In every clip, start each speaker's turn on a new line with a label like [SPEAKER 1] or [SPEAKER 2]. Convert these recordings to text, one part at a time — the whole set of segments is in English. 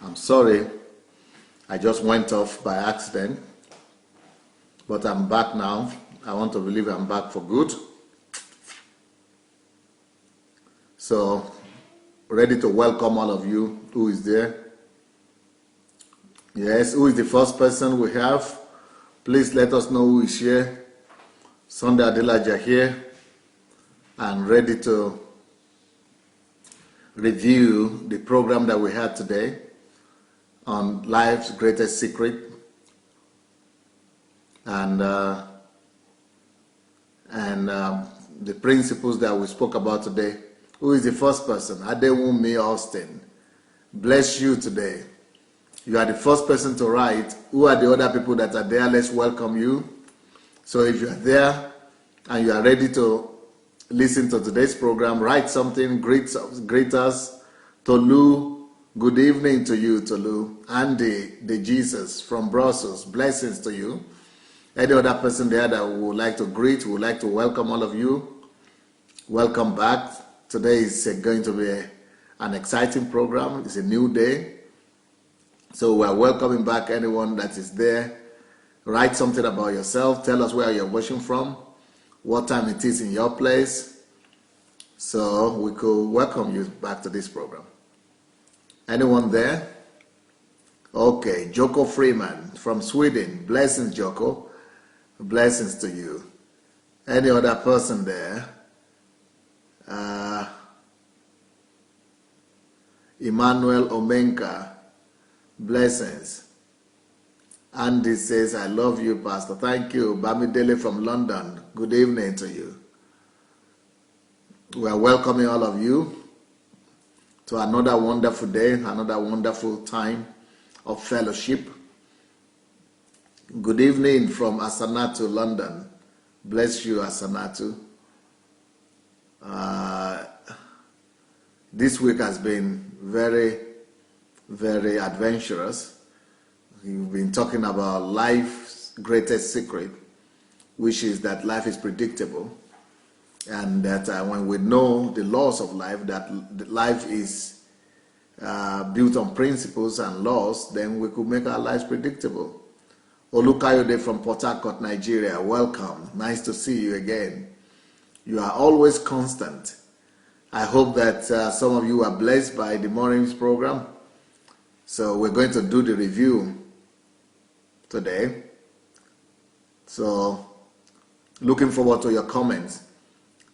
[SPEAKER 1] I'm sorry, I just went off by accident, but I'm back now. I want to believe I'm back for good. So, ready to welcome all of you. Who is there? Yes, who is the first person we have? Please let us know who is here. Sunday Adelaja here, and ready to review the program that we had today on life's greatest secret, and the principles that we spoke about today. Who is the first person? Adewumi Austin. Bless you today. You are the first person to write. Who are the other people that are there? Let's welcome you. So if you are there and you are ready to listen to today's program, write something, greet us. Tolu, good evening to you, Tolu. Andy, the Jesus from Brussels, blessings to you. Any other person there that would like to greet, would like to welcome all of you, welcome back. Today is going to be an exciting program. It's a new day. So we're welcoming back anyone that is there. Write something about yourself. Tell us where you're watching from, what time it is in your place, so we could welcome you back to this program. Anyone there? Okay, Joko Freeman from Sweden. Blessings, Joko. Blessings to you. Any other person there? Emmanuel Omenka. Blessings. Andy says, I love you, Pastor. Thank you. Bamidele from London. Good evening to you. We are welcoming all of you to another wonderful day, another wonderful time of fellowship. Good evening from Asanatu, London. Bless you, Asanatu. This week has been very, very adventurous. We've been talking about life's greatest secret, which is that life is predictable, and that when we know the laws of life, that life is built on principles and laws, then we could make our lives predictable. Olukayode from Port Harcourt, Nigeria, welcome. Nice to see you again. You are always constant. I hope that some of you are blessed by the morning's program. So we're going to do the review today. So looking forward to your comments.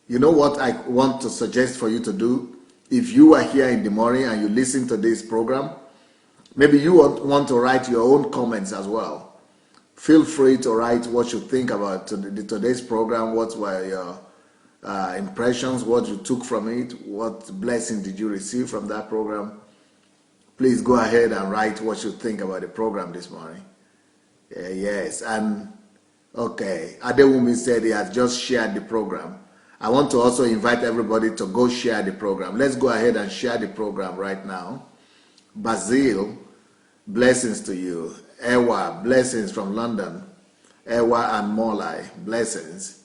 [SPEAKER 1] You know what I want to suggest for you to do? If you are here in the morning and you listen to this program, maybe you want to write your own comments as well. Feel free to write what you think about today's program. What were your impressions, what you took from it, what blessing did you receive from that program. Please go ahead and write what you think about the program this morning. Yes, and okay, Adewumi said he has just shared the program. I want to also invite everybody to go share the program. Let's go ahead and share the program right now. Basil, blessings to you. Ewa, blessings from London. Ewa and Molai, blessings.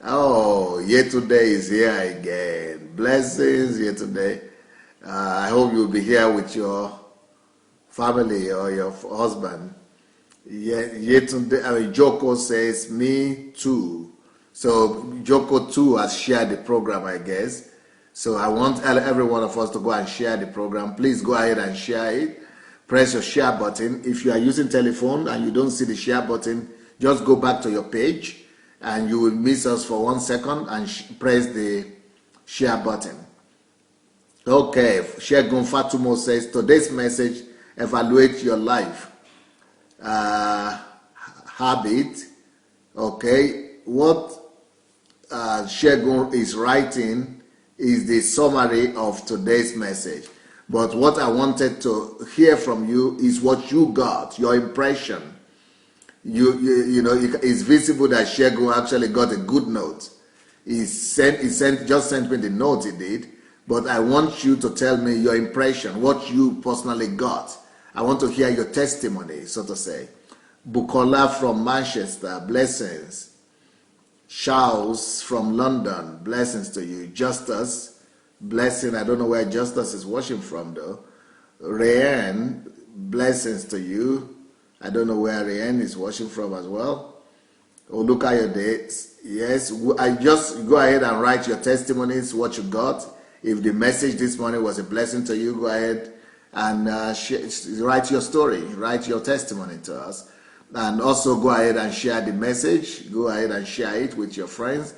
[SPEAKER 1] Oh, Yetunde is here again. Blessings, Yetunde. I hope you'll be here with your family or your husband. Yetunde, Joko says, me too. So Joko too has shared the program, I guess. So I want every one of us to go and share the program. Please go ahead and share it. Press your share button. If you are using telephone and you don't see the share button, just go back to your page and you will miss us for 1 second and press the share button. Okay, Shegun Fatumo says, today's message, evaluate your life habit. Okay, what Shegun is writing is the summary of today's message. But what I wanted to hear from you is what you got, your impression. You know, it's visible that Shegun actually got a good note. He just sent me the note he did, but I want you to tell me your impression, what you personally got. I want to hear your testimony, so to say. Bukola from Manchester, blessings. Charles from London, blessings to you. Justus, blessing. I don't know where Justus is watching from though. Rayanne, blessings to you. I don't know where Rian is watching from as well. Oh, look at your dates. Yes, I just go ahead and write your testimonies, what you got. If the message this morning was a blessing to you, go ahead and write your story, write your testimony to us. And also go ahead and share the message. Go ahead and share it with your friends.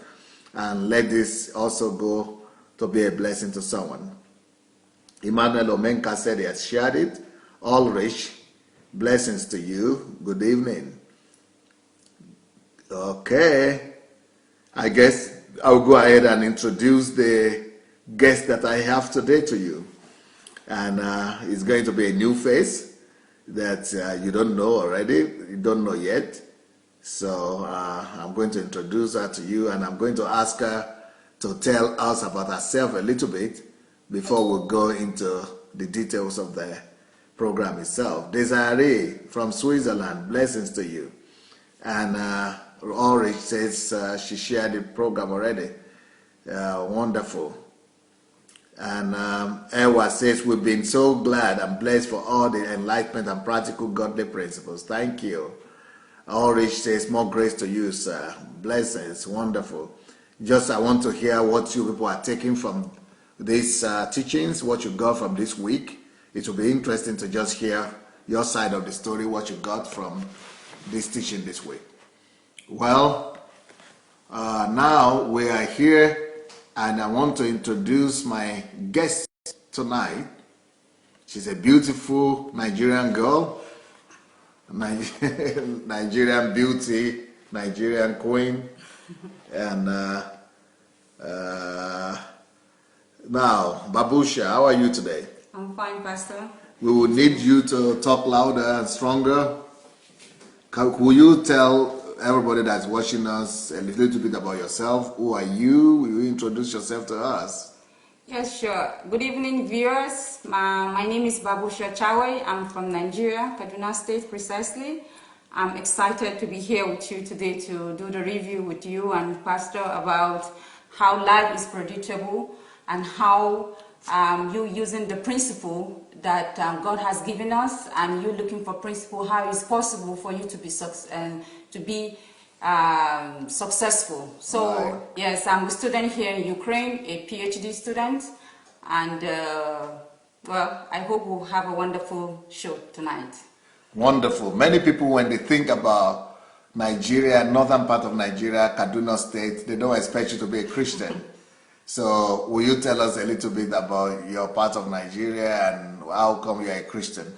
[SPEAKER 1] And let this also go to be a blessing to someone. Emmanuel Omenka said he has shared it. Ulrich, blessings to you. Good evening. Okay. I guess I'll go ahead and introduce the guest that I have today to you. And it's going to be a new face that you don't know already, you don't know yet. So I'm going to introduce her to you, and I'm going to ask her to tell us about herself a little bit before we go into the details of the program itself. Desiree from Switzerland, blessings to you. And Ulrich says she shared the program already. Wonderful. And Ewa says, we've been so glad and blessed for all the enlightenment and practical godly principles. Thank you. Ulrich says, more grace to you, sir. Blessings. Wonderful. Just I want to hear what you people are taking from these teachings, what you got from this week. It will be interesting to just hear your side of the story, what you got from this teaching this week. Well, now we are here, and I want to introduce my guest tonight. She's a beautiful Nigerian girl, Nigerian beauty, Nigerian queen. And now, Babusha, how are you today?
[SPEAKER 2] I'm fine, Pastor.
[SPEAKER 1] We will need you to talk louder and stronger. Will you tell everybody that's watching us a little bit about yourself? Who are you? Will you introduce yourself to us?
[SPEAKER 2] Yes, sure. Good evening, viewers. My name is Baboshiya Chawai. I'm from Nigeria, Kaduna State precisely. I'm excited to be here with you today to do the review with you and Pastor about how life is predictable and how you using the principle that God has given us, and you looking for principle, how it's possible for you to be successful. So right. Yes, I'm a student here in Ukraine, a PhD student, and well, I hope we'll have a wonderful show tonight.
[SPEAKER 1] Wonderful. Many people, when they think about Nigeria, northern part of Nigeria, Kaduna State, they don't expect you to be a Christian. So will you tell us a little bit about your part of Nigeria and how come you're a Christian?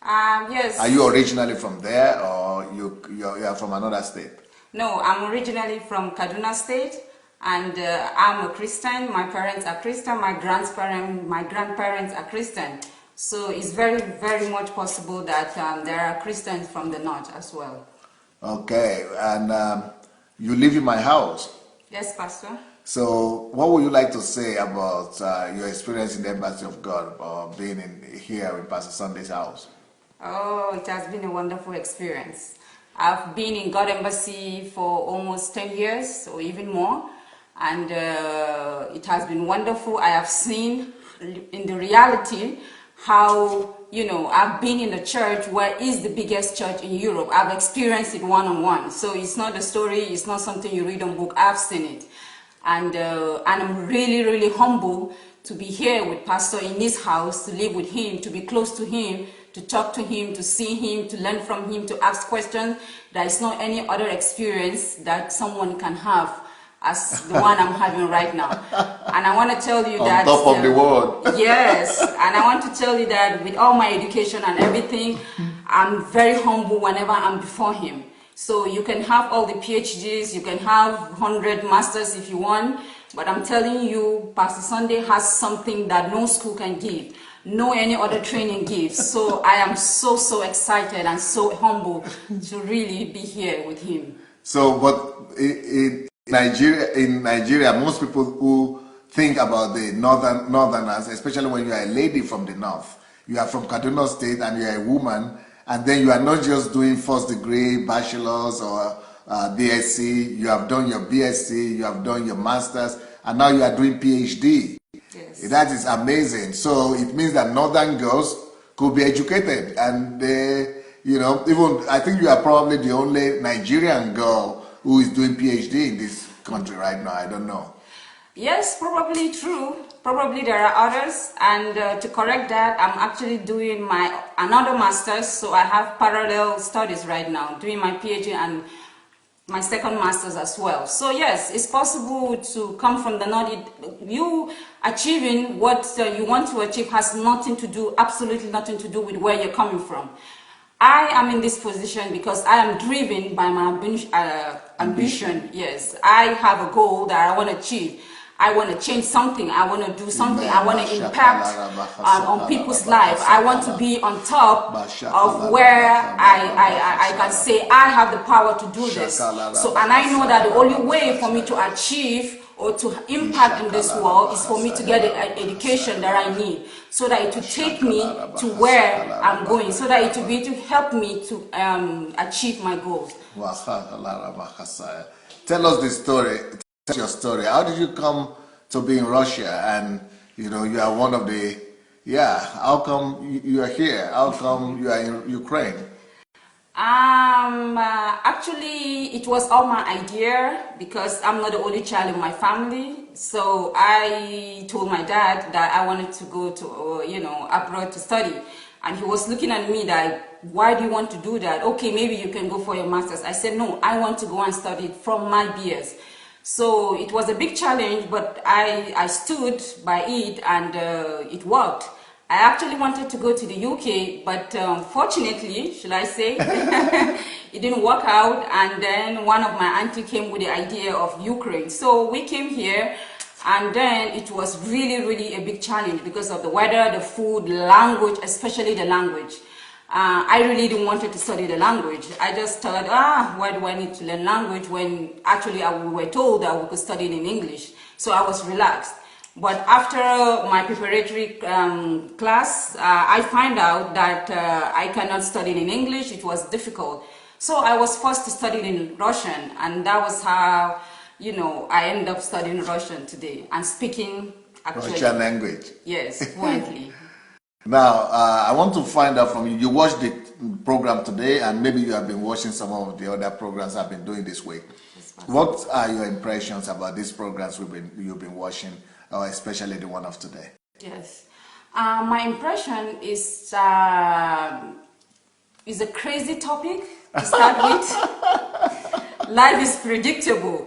[SPEAKER 2] Yes.
[SPEAKER 1] Are you originally from there, or you are from another state?
[SPEAKER 2] No, I'm originally from Kaduna State, and I'm a Christian. My parents are Christian. My grandparents are Christian. So it's very, very much possible that there are Christians from the north as well. Okay,
[SPEAKER 1] and you live in my house?
[SPEAKER 2] Yes, Pastor.
[SPEAKER 1] So what would you like to say about your experience in the Embassy of God, or being here in Pastor Sunday's house?
[SPEAKER 2] Oh, it has been a wonderful experience. I've been in God Embassy for almost 10 years or even more, and it has been wonderful. I have seen in the reality how, I've been in a church where is the biggest church in Europe. I've experienced it one-on-one. So it's not a story, it's not something you read on book. I've seen it. And I'm really, really humble to be here with Pastor in his house, to live with him, to be close to him, to talk to him, to see him, to learn from him, to ask questions. There is not any other experience that someone can have as the one I'm having right now. And I want to tell you that...
[SPEAKER 1] On top of the world.
[SPEAKER 2] Yes. And I want to tell you that with all my education and everything, I'm very humble whenever I'm before him. So you can have all the PhDs, you can have 100 masters if you want, but I'm telling you, Pastor Sunday has something that no school can give, no any other training gives. So I am so excited and so humble to really be here with him.
[SPEAKER 1] So, but in Nigeria, most people who think about the northerners, especially when you are a lady from the north, you are from Kaduna State and you are a woman, and then you are not just doing first degree, bachelor's or BSc, you have done your BSc, you have done your master's, and now you are doing PhD.
[SPEAKER 2] Yes.
[SPEAKER 1] That is amazing. So it means that northern girls could be educated, and they, even I think you are probably the only Nigerian girl who is doing PhD in this country right now. I don't know.
[SPEAKER 2] Yes, probably true. Probably there are others, and to correct that, I'm actually doing another master's, so I have parallel studies right now, doing my PhD and my second master's as well. So yes, it's possible to come from the north. You achieving what you want to achieve has nothing to do, absolutely nothing to do with where you're coming from. I am in this position because I am driven by my ambition. Yes, I have a goal that I want to achieve. I want to change something. I want to do something. I want to impact on people's lives. I want to be on top of where I can say I have the power to do this. So, and I know that the only way for me to achieve or to impact in this world is for me to get the education that I need, so that it will take me to where I'm going, so that it will be to help me to achieve my goals.
[SPEAKER 1] Tell us the story. Your story. How did you come to be in Russia? And you are one of the, how come you are here? How come you are in Ukraine?
[SPEAKER 2] Actually, it was all my idea because I'm not the only child in my family. So I told my dad that I wanted to go to, abroad to study. And he was looking at me like, why do you want to do that? Okay, maybe you can go for your master's. I said, no, I want to go and study from my BS. So it was a big challenge, but I stood by it, and it worked. I actually wanted to go to the UK, but fortunately, should I say, it didn't work out. And then one of my auntie came with the idea of Ukraine. So we came here, and then it was really, really a big challenge because of the weather, the food, the language, especially the language. I really didn't want to study the language. I just thought, why do I need to learn language when actually we were told that we could study it in English. So I was relaxed. But after my preparatory class, I found out that I cannot study in English. It was difficult. So I was forced to study in Russian, and that was how, I ended up studying Russian today and speaking actually
[SPEAKER 1] Russian language.
[SPEAKER 2] Yes, fluently.
[SPEAKER 1] Now, I want to find out from you. You watched the program today, and maybe you have been watching some of the other programs I've been doing this week. What are your impressions about these programs you've been watching, especially the one of today?
[SPEAKER 2] Yes, my impression is a crazy topic to start with. Life is predictable.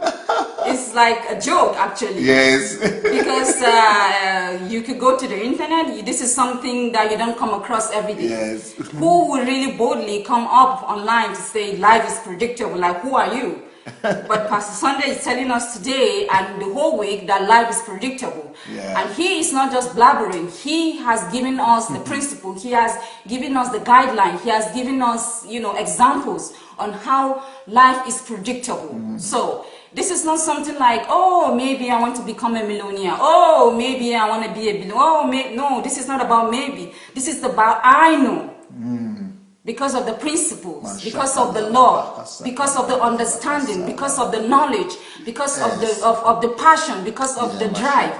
[SPEAKER 2] It's like a joke, actually.
[SPEAKER 1] Yes.
[SPEAKER 2] Because you could go to the internet. This is something that you don't come across every day.
[SPEAKER 1] Yes.
[SPEAKER 2] Who will really boldly come up online to say life is predictable? Like, who are you? But Pastor Sunday is telling us today and the whole week that life is predictable.
[SPEAKER 1] Yeah.
[SPEAKER 2] And he is not just blabbering. He has given us the principle. He has given us the guideline. He has given us, examples on how life is predictable. So this is not something like, oh, maybe I want to become a millionaire. Oh, maybe I want to be a billionaire. Oh, no, this is not about maybe. This is about I know. Because of the principles, because of the law, because of the understanding, because of the knowledge, because of the passion, because of the drive.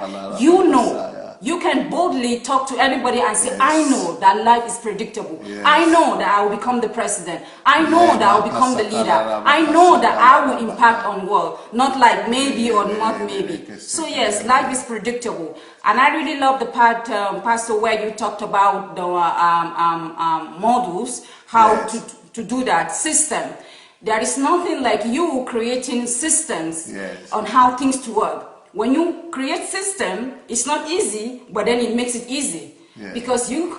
[SPEAKER 2] You can boldly talk to anybody and say, I know that life is predictable. I know that I will become the president. I know that I will become the leader. I know that I will impact on the world. Not like maybe or not maybe. So yes, life is predictable. And I really love the part, Pastor, where you talked about the models, how to do that system. There is nothing like you creating systems on how things to work. When you create system, it's not easy, but then it makes it easy. Because you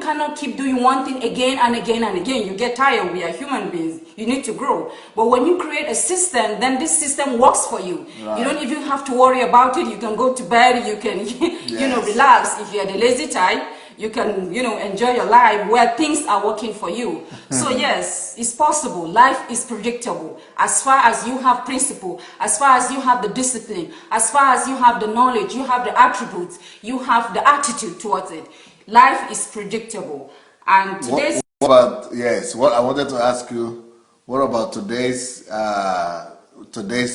[SPEAKER 2] cannot keep doing one thing again and again and again. You get tired. We are human beings. You need to grow. But when you create a system, then this system works for you. Right. You don't even have to worry about it. You can go to bed. You can, relax. If you are the lazy type, you can, enjoy your life where things are working for you. So yes, it's possible. Life is predictable. As far as you have principle, as far as you have the discipline, as far as you have the knowledge, you have the attributes, you have the attitude towards it. Life is predictable. And today's...
[SPEAKER 1] What I wanted to ask you, what about today's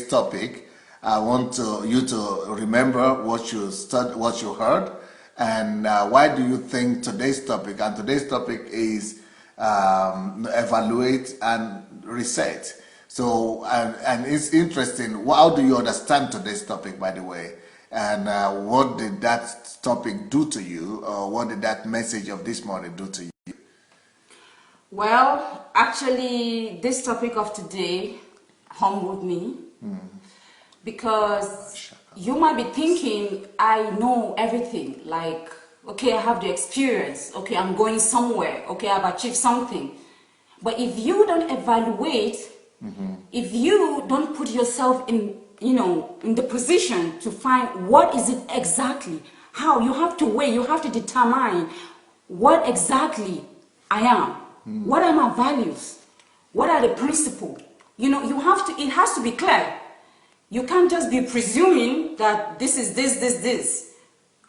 [SPEAKER 1] topic? I want you to remember what you heard, And why do you think today's topic, and today's topic is evaluate and reset. So, and it's interesting, how do you understand today's topic, by the way? And what did that topic do to you? Or what did that message of this morning do to you?
[SPEAKER 2] Well, actually, this topic of today humbled me because you might be thinking, I know everything. Like, okay, I have the experience. Okay, I'm going somewhere. Okay, I've achieved something. But if you don't evaluate, if you don't put yourself in, in the position to find what is it exactly, how you have to weigh, you have to determine what exactly I am. What are my values? What are the principles? You have to, it has to be clear. You can't just be presuming that this is this.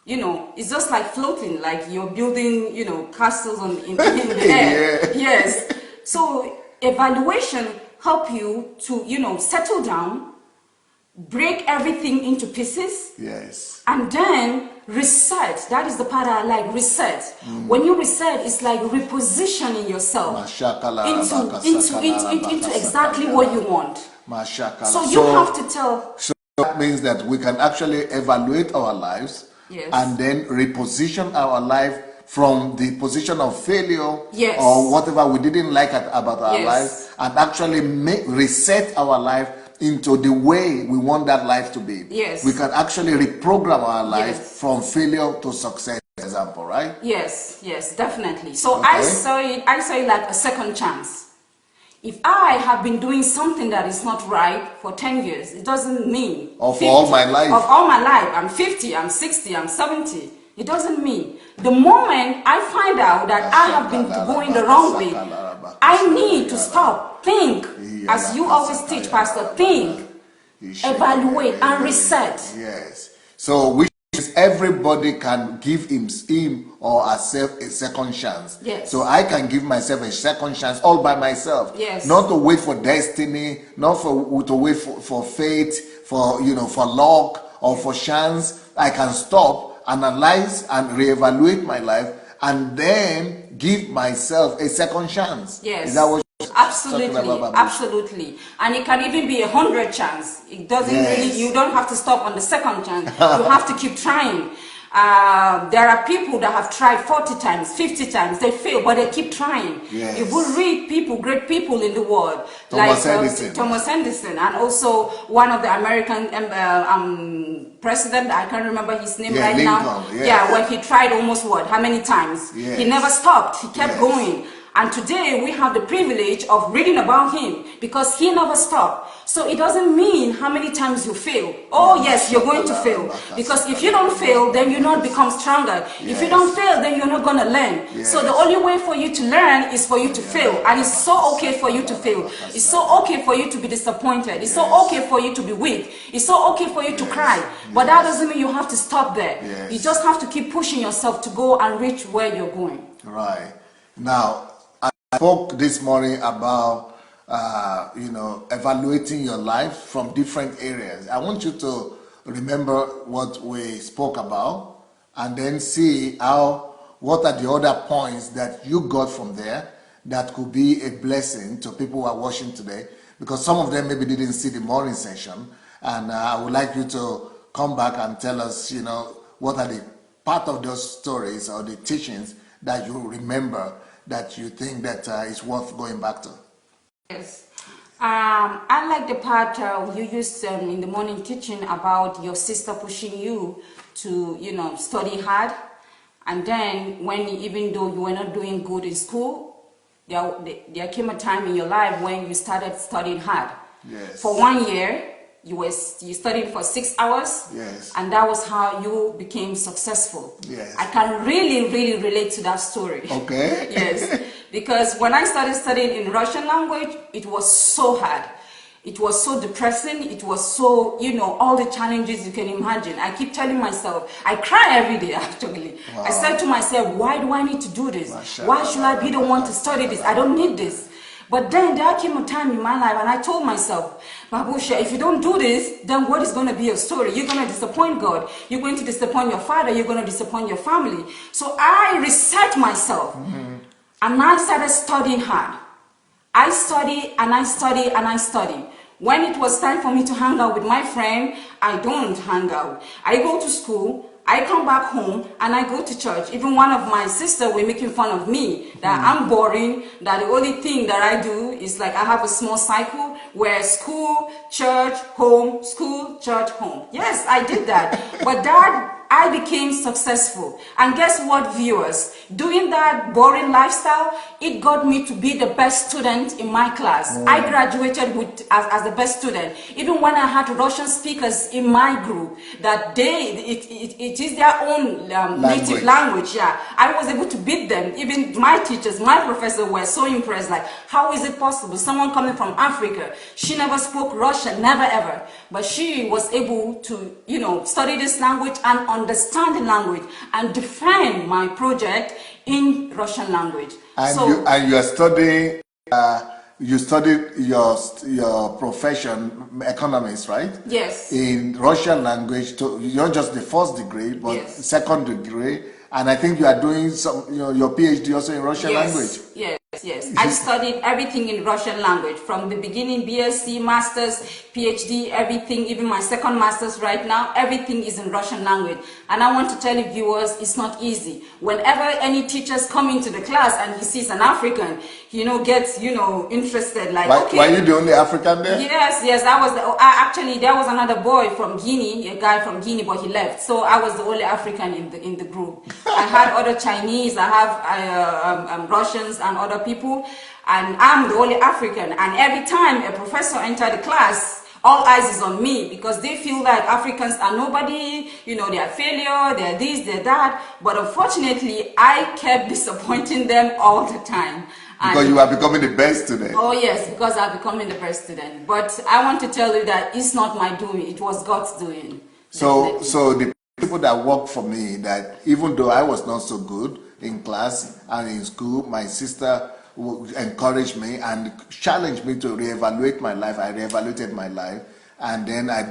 [SPEAKER 2] It's just like floating, like you're building, castles in the air.
[SPEAKER 1] Yeah.
[SPEAKER 2] Yes. So evaluation help you to, settle down, break everything into pieces.
[SPEAKER 1] Yes.
[SPEAKER 2] And then reset. That is the part I like, reset. When you reset, it's like repositioning yourself into exactly what you want. So you have to tell.
[SPEAKER 1] So that means that we can actually evaluate our lives,
[SPEAKER 2] yes,
[SPEAKER 1] and then reposition our life from the position of failure,
[SPEAKER 2] yes,
[SPEAKER 1] or whatever we didn't like about our
[SPEAKER 2] yes,
[SPEAKER 1] lives, and actually reset our life into the way we want that life to be.
[SPEAKER 2] Yes.
[SPEAKER 1] We can actually reprogram our life,
[SPEAKER 2] yes,
[SPEAKER 1] from failure to success, for example, right?
[SPEAKER 2] Yes, yes, definitely. So
[SPEAKER 1] okay.
[SPEAKER 2] I saw it like a second chance. If I have been doing something that is not right for 10 years, it doesn't mean...
[SPEAKER 1] Or for all my life.
[SPEAKER 2] Of all my life. I'm 50, I'm 60, I'm 70. It doesn't mean. The moment I find out that I have been going the wrong way, I need to stop, think, as you always teach, Pastor, think, evaluate, and reset.
[SPEAKER 1] Yes. So which is everybody can give him or herself a second chance.
[SPEAKER 2] Yes.
[SPEAKER 1] So I can give myself a second chance all by myself.
[SPEAKER 2] Yes.
[SPEAKER 1] Not to wait for destiny, not to wait for fate, for luck or for chance. I can stop, analyze and reevaluate my life, and then give myself a second chance.
[SPEAKER 2] Yes.
[SPEAKER 1] Is that what
[SPEAKER 2] absolutely, absolutely. And it can even be 100 chance. It doesn't really, you don't have to stop on the second chance. You have to keep trying. There are people that have tried 40 times, 50 times, they fail, but they keep trying.
[SPEAKER 1] Yes.
[SPEAKER 2] If we read people, great people in the world,
[SPEAKER 1] Thomas
[SPEAKER 2] Edison, and also one of the American president, I can't remember his name right
[SPEAKER 1] Lincoln,
[SPEAKER 2] now.
[SPEAKER 1] yes.
[SPEAKER 2] Yeah, when he tried almost how many times?
[SPEAKER 1] Yes.
[SPEAKER 2] He never stopped, he kept going. And today we have the privilege of reading about him because he never stopped. So it doesn't mean how many times you fail. Oh yes, you're going to fail. Because if you don't fail, then you not become stronger. If you don't fail, then you're not going to learn. So the only way for you to learn is for you to fail. And it's so okay for you to fail. It's so okay for you to be disappointed. It's so okay for you to be weak. It's so okay for you to cry. But that doesn't mean you have to stop there. You just have to keep pushing yourself to go and reach where you're going.
[SPEAKER 1] Right. Now, I spoke this morning about evaluating your life from different areas. I want you to remember what we spoke about and then see what are the other points that you got from there that could be a blessing to people who are watching today, because some of them maybe didn't see the morning session, and I would like you to come back and tell us, what are the part of those stories or the teachings that you remember that you think that is worth going back to.
[SPEAKER 2] Yes. I like the part you used in the morning teaching about your sister pushing you to, study hard. And then even though you were not doing good in school, there came a time in your life when you started studying hard.
[SPEAKER 1] Yes.
[SPEAKER 2] For 1 year, you studied for 6 hours.
[SPEAKER 1] Yes.
[SPEAKER 2] And that was how you became successful.
[SPEAKER 1] Yes.
[SPEAKER 2] I can really, really relate to that story.
[SPEAKER 1] Okay.
[SPEAKER 2] Yes. Because when I started studying in Russian language, it was so hard. It was so depressing. It was so, all the challenges you can imagine. I keep telling myself, I cry every day actually. Wow. I said to myself, why do I need to do this? Why should I be the one to study this? I don't need this. But then there came a time in my life and I told myself, Babusha, if you don't do this, then what is going to be your story? You're going to disappoint God. You're going to disappoint your father. You're going to disappoint your family. So I reset myself and I started studying hard. I study and I study and I study. When it was time for me to hang out with my friend, I don't hang out. I go to school, I come back home, and I go to church. Even one of my sisters were making fun of me, that I'm boring, that the only thing that I do is like I have a small cycle where school, church, home, school, church, home. Yes, I did that. But that I became successful. And guess what, viewers? Doing that boring lifestyle, it got me to be the best student in my class. I graduated as the best student. Even when I had Russian speakers in my group, that it is their own native language. Yeah, I was able to beat them. Even my teachers, my professors were so impressed. Like, how is it possible? Someone coming from Africa, she never spoke Russian, never ever. But she was able to, study this language and understand the language and defend my project in Russian language.
[SPEAKER 1] And you are studying. You studied your profession, economics, right?
[SPEAKER 2] Yes.
[SPEAKER 1] In Russian language. You're just the first degree, but
[SPEAKER 2] yes.
[SPEAKER 1] Second degree, and I think you are doing your PhD also in Russian language.
[SPEAKER 2] Yes. Yes, I studied everything in Russian language from the beginning, BSc, Masters, PhD, everything, even my second Masters right now, everything is in Russian language. And I want to tell you viewers, it's not easy. Whenever any teachers come into the class and he sees an African, gets, interested, like, okay.
[SPEAKER 1] Were you the only African there?
[SPEAKER 2] Yes, I was, actually, there was another boy from Guinea, a guy from Guinea, but he left. So I was the only African in the group. I had other Chinese, I have Russians and other people, and I'm the only African. And every time a professor enters the class, all eyes is on me because they feel like Africans are nobody, they are failure, they're this, they're that. But unfortunately, I kept disappointing them all the time.
[SPEAKER 1] Because you are becoming the best student.
[SPEAKER 2] Oh yes, because I'm becoming the best student. But I want to tell you that it's not my doing, it was God's doing.
[SPEAKER 1] So the people that work for me, that even though I was not so good in class and in school, my sister encouraged me and challenged me to reevaluate my life. I reevaluated my life, and then I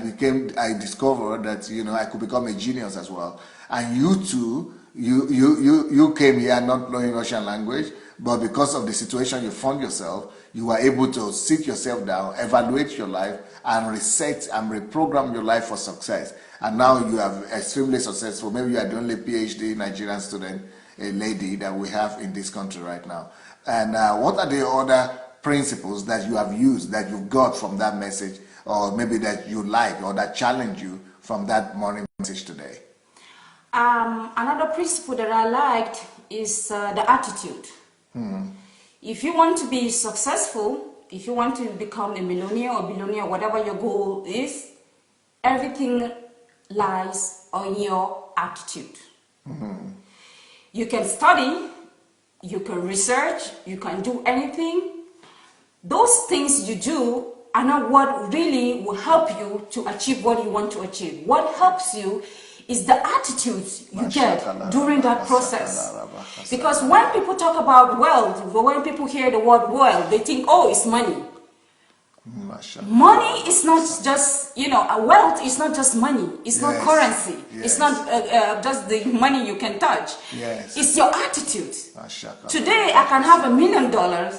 [SPEAKER 1] discovered that I could become a genius as well. And you too, you came here not knowing Russian language, but because of the situation you found yourself, you were able to sit yourself down, evaluate your life, and reset and reprogram your life for success. And now you are extremely successful. Maybe you are the only PhD Nigerian student, a lady that we have in this country right now. And what are the other principles that you have used, that you've got from that message, or maybe that you like, or that challenge you from that morning message today?
[SPEAKER 2] Another principle that I liked is the attitude. If you want to be successful, if you want to become a millionaire or billionaire, whatever your goal is, everything lies on your attitude. You can study, you can research, you can do anything. Those things you do are not what really will help you to achieve what you want to achieve. What helps you is the attitude you get during that process. Because when people talk about wealth, when people hear the word wealth, they think, oh, it's money. Money is not just, wealth is not just money. It's not currency. It's not just the money you can touch. It's your attitude. Today, I can have $1 million.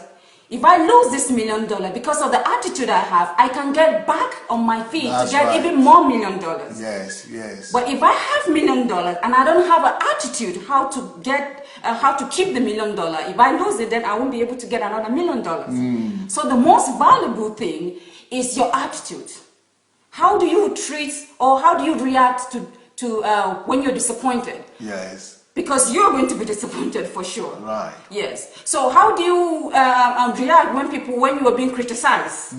[SPEAKER 2] If I lose this $1 million because of the attitude I have, I can get back on my feet to get even more $1 million.
[SPEAKER 1] Yes.
[SPEAKER 2] But if I have $1 million and I don't have an attitude how to keep the $1 million, if I lose it, then I won't be able to get another $1 million. So the most valuable thing is your attitude. How do you treat or how do you react to when you're disappointed? Because you're going to be disappointed for sure. Yes. So how do you react when you are being criticized?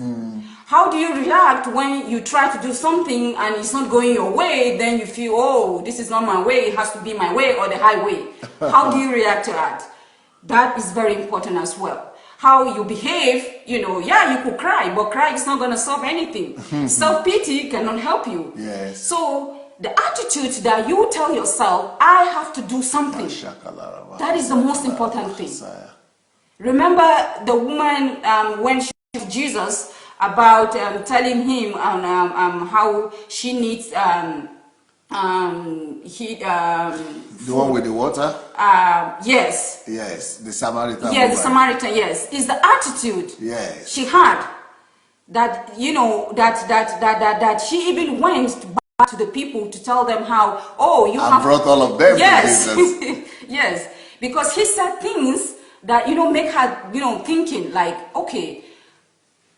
[SPEAKER 2] How do you react when you try to do something and it's not going your way? Then you feel, oh, this is not my way. It has to be my way or the highway. How do you react to that? That is very important as well. How you behave, you could cry, but cry is not going to solve anything. Self-pity cannot help you. So the attitude that you tell yourself, I have to do something. That is the most important thing. Remember the woman when she asked Jesus about telling him how she needs
[SPEAKER 1] The one with the water?
[SPEAKER 2] Yes.
[SPEAKER 1] Yes, the Samaritan
[SPEAKER 2] Yes,
[SPEAKER 1] woman.
[SPEAKER 2] the Samaritan, yes. It's the attitude
[SPEAKER 1] Yes.
[SPEAKER 2] she had that, you know, that she even went back to the people to tell them how, oh, you have
[SPEAKER 1] brought all of them
[SPEAKER 2] yes.
[SPEAKER 1] to Jesus.
[SPEAKER 2] Yes, because he said things that, you know, make her, you know, thinking like, okay,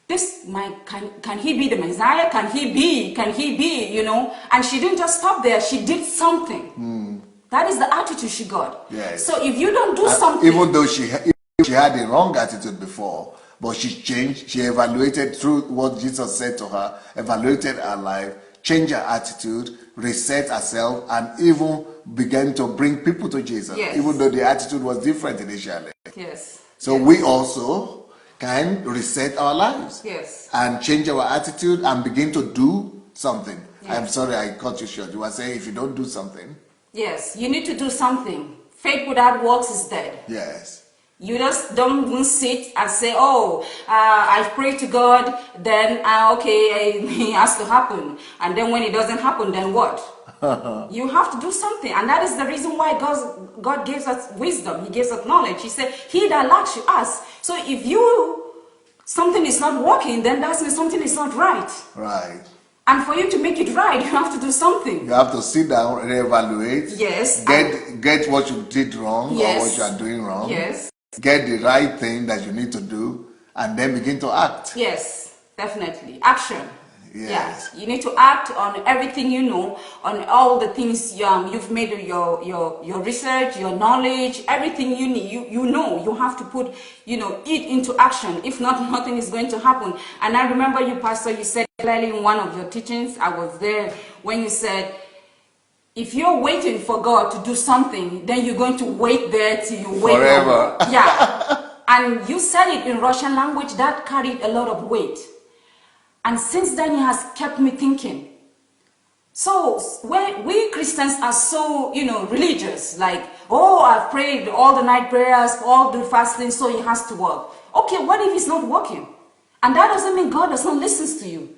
[SPEAKER 2] this can he be the Messiah? Can he be, you know? And she didn't just stop there, she did something. That is the attitude she got.
[SPEAKER 1] Yes.
[SPEAKER 2] So if you don't do something,
[SPEAKER 1] even though she had the wrong attitude before, but she changed, she evaluated through what Jesus said to her, evaluated her life, changed her attitude, reset herself, and even began to bring people to Jesus,
[SPEAKER 2] yes.
[SPEAKER 1] even though the attitude was different initially.
[SPEAKER 2] Yes.
[SPEAKER 1] So
[SPEAKER 2] yes.
[SPEAKER 1] we also can reset our lives,
[SPEAKER 2] yes,
[SPEAKER 1] and change our attitude and begin to do something.
[SPEAKER 2] Yes.
[SPEAKER 1] I'm sorry I cut you short. You were saying if you don't do something.
[SPEAKER 2] Yes, you need to do something. Faith without works is dead.
[SPEAKER 1] Yes.
[SPEAKER 2] You just don't sit and say, oh, I pray to God, then, okay, it has to happen. And then when it doesn't happen, then what? You have to do something. And that is the reason why God gives us wisdom. He gives us knowledge. He said, he that lacks you ask. So if something is not working, then that means something is not right.
[SPEAKER 1] Right.
[SPEAKER 2] And for you to make it right, you have to do something.
[SPEAKER 1] You have to sit down, reevaluate.
[SPEAKER 2] Yes.
[SPEAKER 1] Get what you did wrong,
[SPEAKER 2] yes.
[SPEAKER 1] or what you are doing wrong.
[SPEAKER 2] Yes.
[SPEAKER 1] Get the right thing that you need to do, and then begin to act.
[SPEAKER 2] Yes, definitely. Action.
[SPEAKER 1] Yes.
[SPEAKER 2] Yeah. You need to act on everything you know, on all the things you've made your research, your knowledge, everything you need. You know, you have to put, you know, it into action. If not, nothing is going to happen. And I remember you, Pastor, you said clearly in one of your teachings, I was there, when you said, if you're waiting for God to do something, then you're going to wait there till you wait
[SPEAKER 1] forever.
[SPEAKER 2] Yeah. And you said it in Russian language that carried a lot of weight. And since then, it has kept me thinking. So we Christians are so, you know, religious. Like, oh, I've prayed all the night prayers, all the fasting, so it has to work. Okay, what if it's not working? And that doesn't mean God does not listen to you.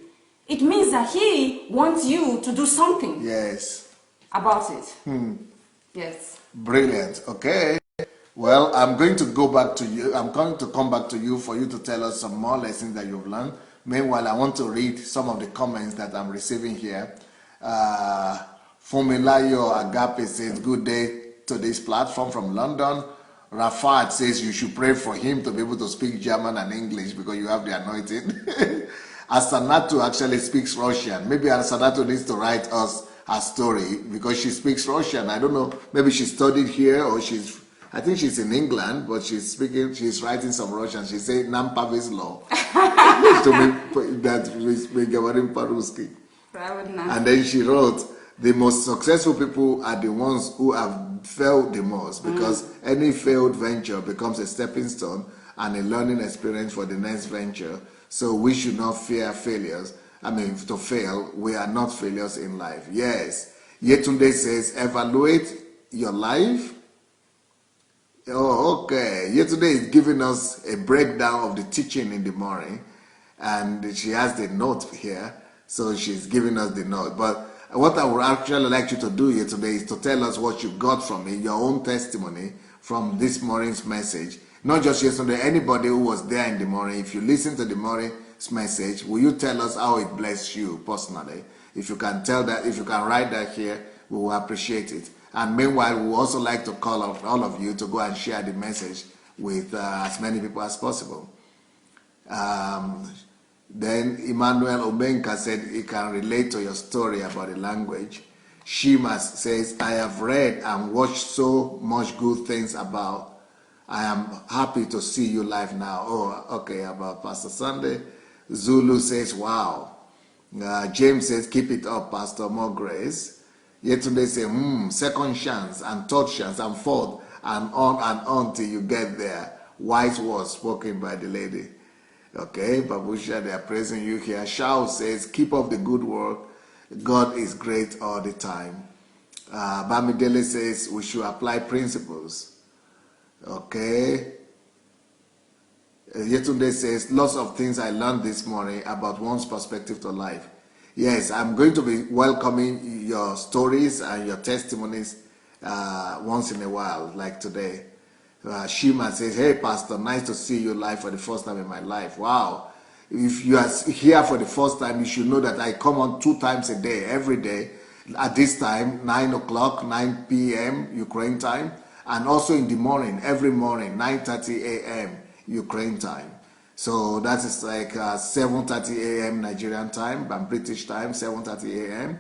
[SPEAKER 2] It means that he wants you to do something.
[SPEAKER 1] Yes.
[SPEAKER 2] About it. Yes.
[SPEAKER 1] Brilliant. Okay. Well, I'm going to go back to you. I'm going to come back to you for you to tell us some more lessons that you've learned. Meanwhile, I want to read some of the comments that I'm receiving here. Fumilayo Agape says, good day to this platform from London. Rafat says you should pray for him to be able to speak German and English because you have the anointing. Asanatu actually speaks Russian. Maybe Asanatu needs to write us her story because she speaks Russian. I don't know, maybe she studied here or I think she's in England, but she's writing some Russian. She said, Nam Pavislo. And then she wrote, the most successful people are the ones who have failed the most because any failed venture becomes a stepping stone and a learning experience for the next venture. So we should not fear failures. I mean, to fail, we are not failures in life. Yes. Yetunde says, evaluate your life. Oh, okay. Yetunde is giving us a breakdown of the teaching in the morning. And she has the note here. So she's giving us the note. But what I would actually like you to do here today is to tell us what you got from it, your own testimony from this morning's message. Not just yesterday, anybody who was there in the morning. If you listen to the morning's message, will you tell us how it blessed you personally? If you can tell that, if you can write that here, we will appreciate it. And meanwhile, we would also like to call on all of you to go and share the message with as many people as possible. Then Emmanuel Obenka said he can relate to your story about the language. Shima says, I have read and watched so much good things about. I am happy to see you live now. Oh, okay, about Pastor Sunday. Zulu says, wow. James says, keep it up, Pastor, more grace. Yetunde says, second chance and third chance and fourth and on till you get there. Wise words spoken by the lady. Okay, Babusha, they are praising you here. Shao says, keep up the good work. God is great all the time. Bamidele says, we should apply principles. Okay. Yetunde says, lots of things I learned this morning about one's perspective to life. Yes, I'm going to be welcoming your stories and your testimonies once in a while, like today. Shima says, hey, Pastor, nice to see you live for the first time in my life. Wow. If you are here for the first time, you should know that I come on 2 times a day, every day, at this time, 9 o'clock, 9 p.m. Ukraine time, and also in the morning, every morning, 9:30 a.m. Ukraine time. So that is like 7:30 a.m. Nigerian time, and British time, 7:30 a.m.,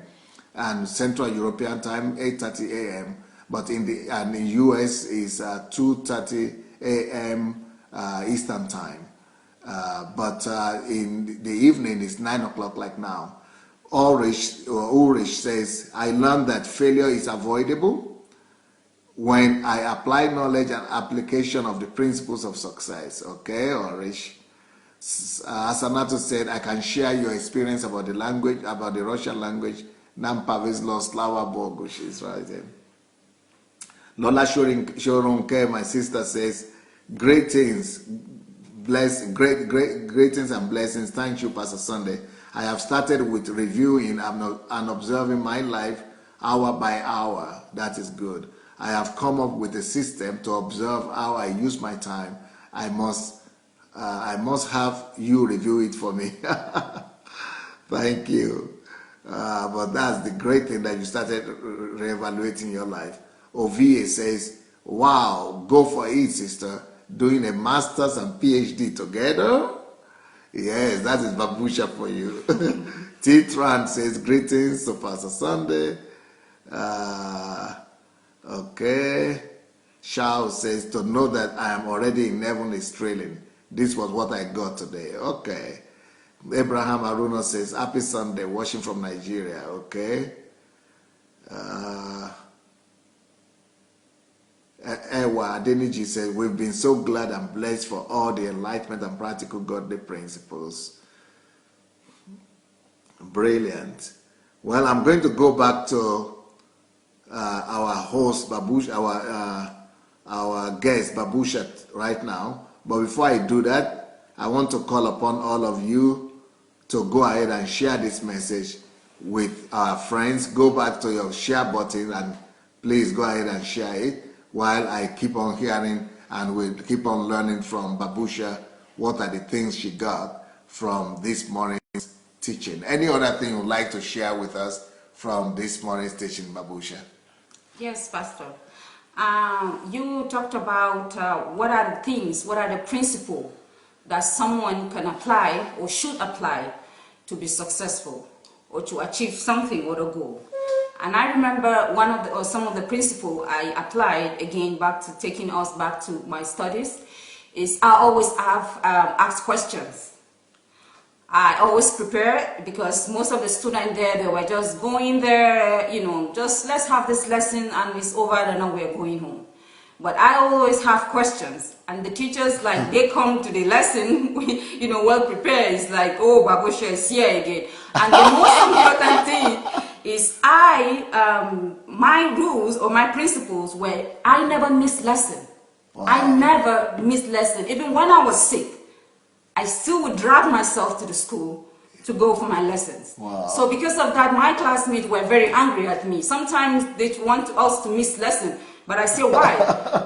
[SPEAKER 1] and Central European time, 8:30 a.m. But in the US is 2:30 a.m. Eastern time. But in the evening is 9 o'clock like now. Ulrich says, I learned that failure is avoidable when I apply knowledge and application of the principles of success. Okay, Ulrich. Asanato said, I can share your experience about the language, about the Russian language. Nam Pavezlo Slava Bogush is right there. Lola Shorunke, my sister, says, greetings, greetings and blessings. Thank you, Pastor Sunday. I have started with reviewing and observing my life hour by hour. That is good. I have come up with a system to observe how I use my time. I must have you review it for me. Thank you. But that's the great thing that you started reevaluating your life. Ovie says, wow, go for it, sister. Doing a master's and PhD together? Yes, that is Babusha for you. Titran says, greetings to Pastor Sunday. Okay. Shao says, to know that I am already in heaven is thrilling. This was what I got today. Okay. Abraham Aruna says, happy Sunday, watching from Nigeria. Okay. Ewa Adeniji says, we've been so glad and blessed for all the enlightenment and practical godly principles. Brilliant. Well, I'm going to go back to our host, Babusha, our guest, Babusha, right now. But before I do that, I want to call upon all of you to go ahead and share this message with our friends. Go back to your share button and please go ahead and share it, while I keep on hearing and we'll keep on learning from Babusha what are the things she got from this morning's teaching. Any other thing you'd like to share with us from this morning's teaching, Babusha?
[SPEAKER 2] Yes, Pastor. You talked about what are the things, what are the principles that someone can apply or should apply to be successful or to achieve something or a goal. And I remember some of the principles I applied, again, back to taking us back to my studies, is I always have asked questions. I always prepare, because most of the students there, they were just going there, just let's have this lesson and it's over and now we're going home. But I always have questions, and the teachers, like, they come to the lesson, well prepared. It's like, oh, Babosha is here again. And the most important thing is my rules or my principles were I never miss lesson. Wow. I never missed lesson. Even when I was sick, I still would drag myself to the school to go for my lessons. Wow. So because of that, my classmates were very angry at me. Sometimes they want us to miss lesson. But I say, why?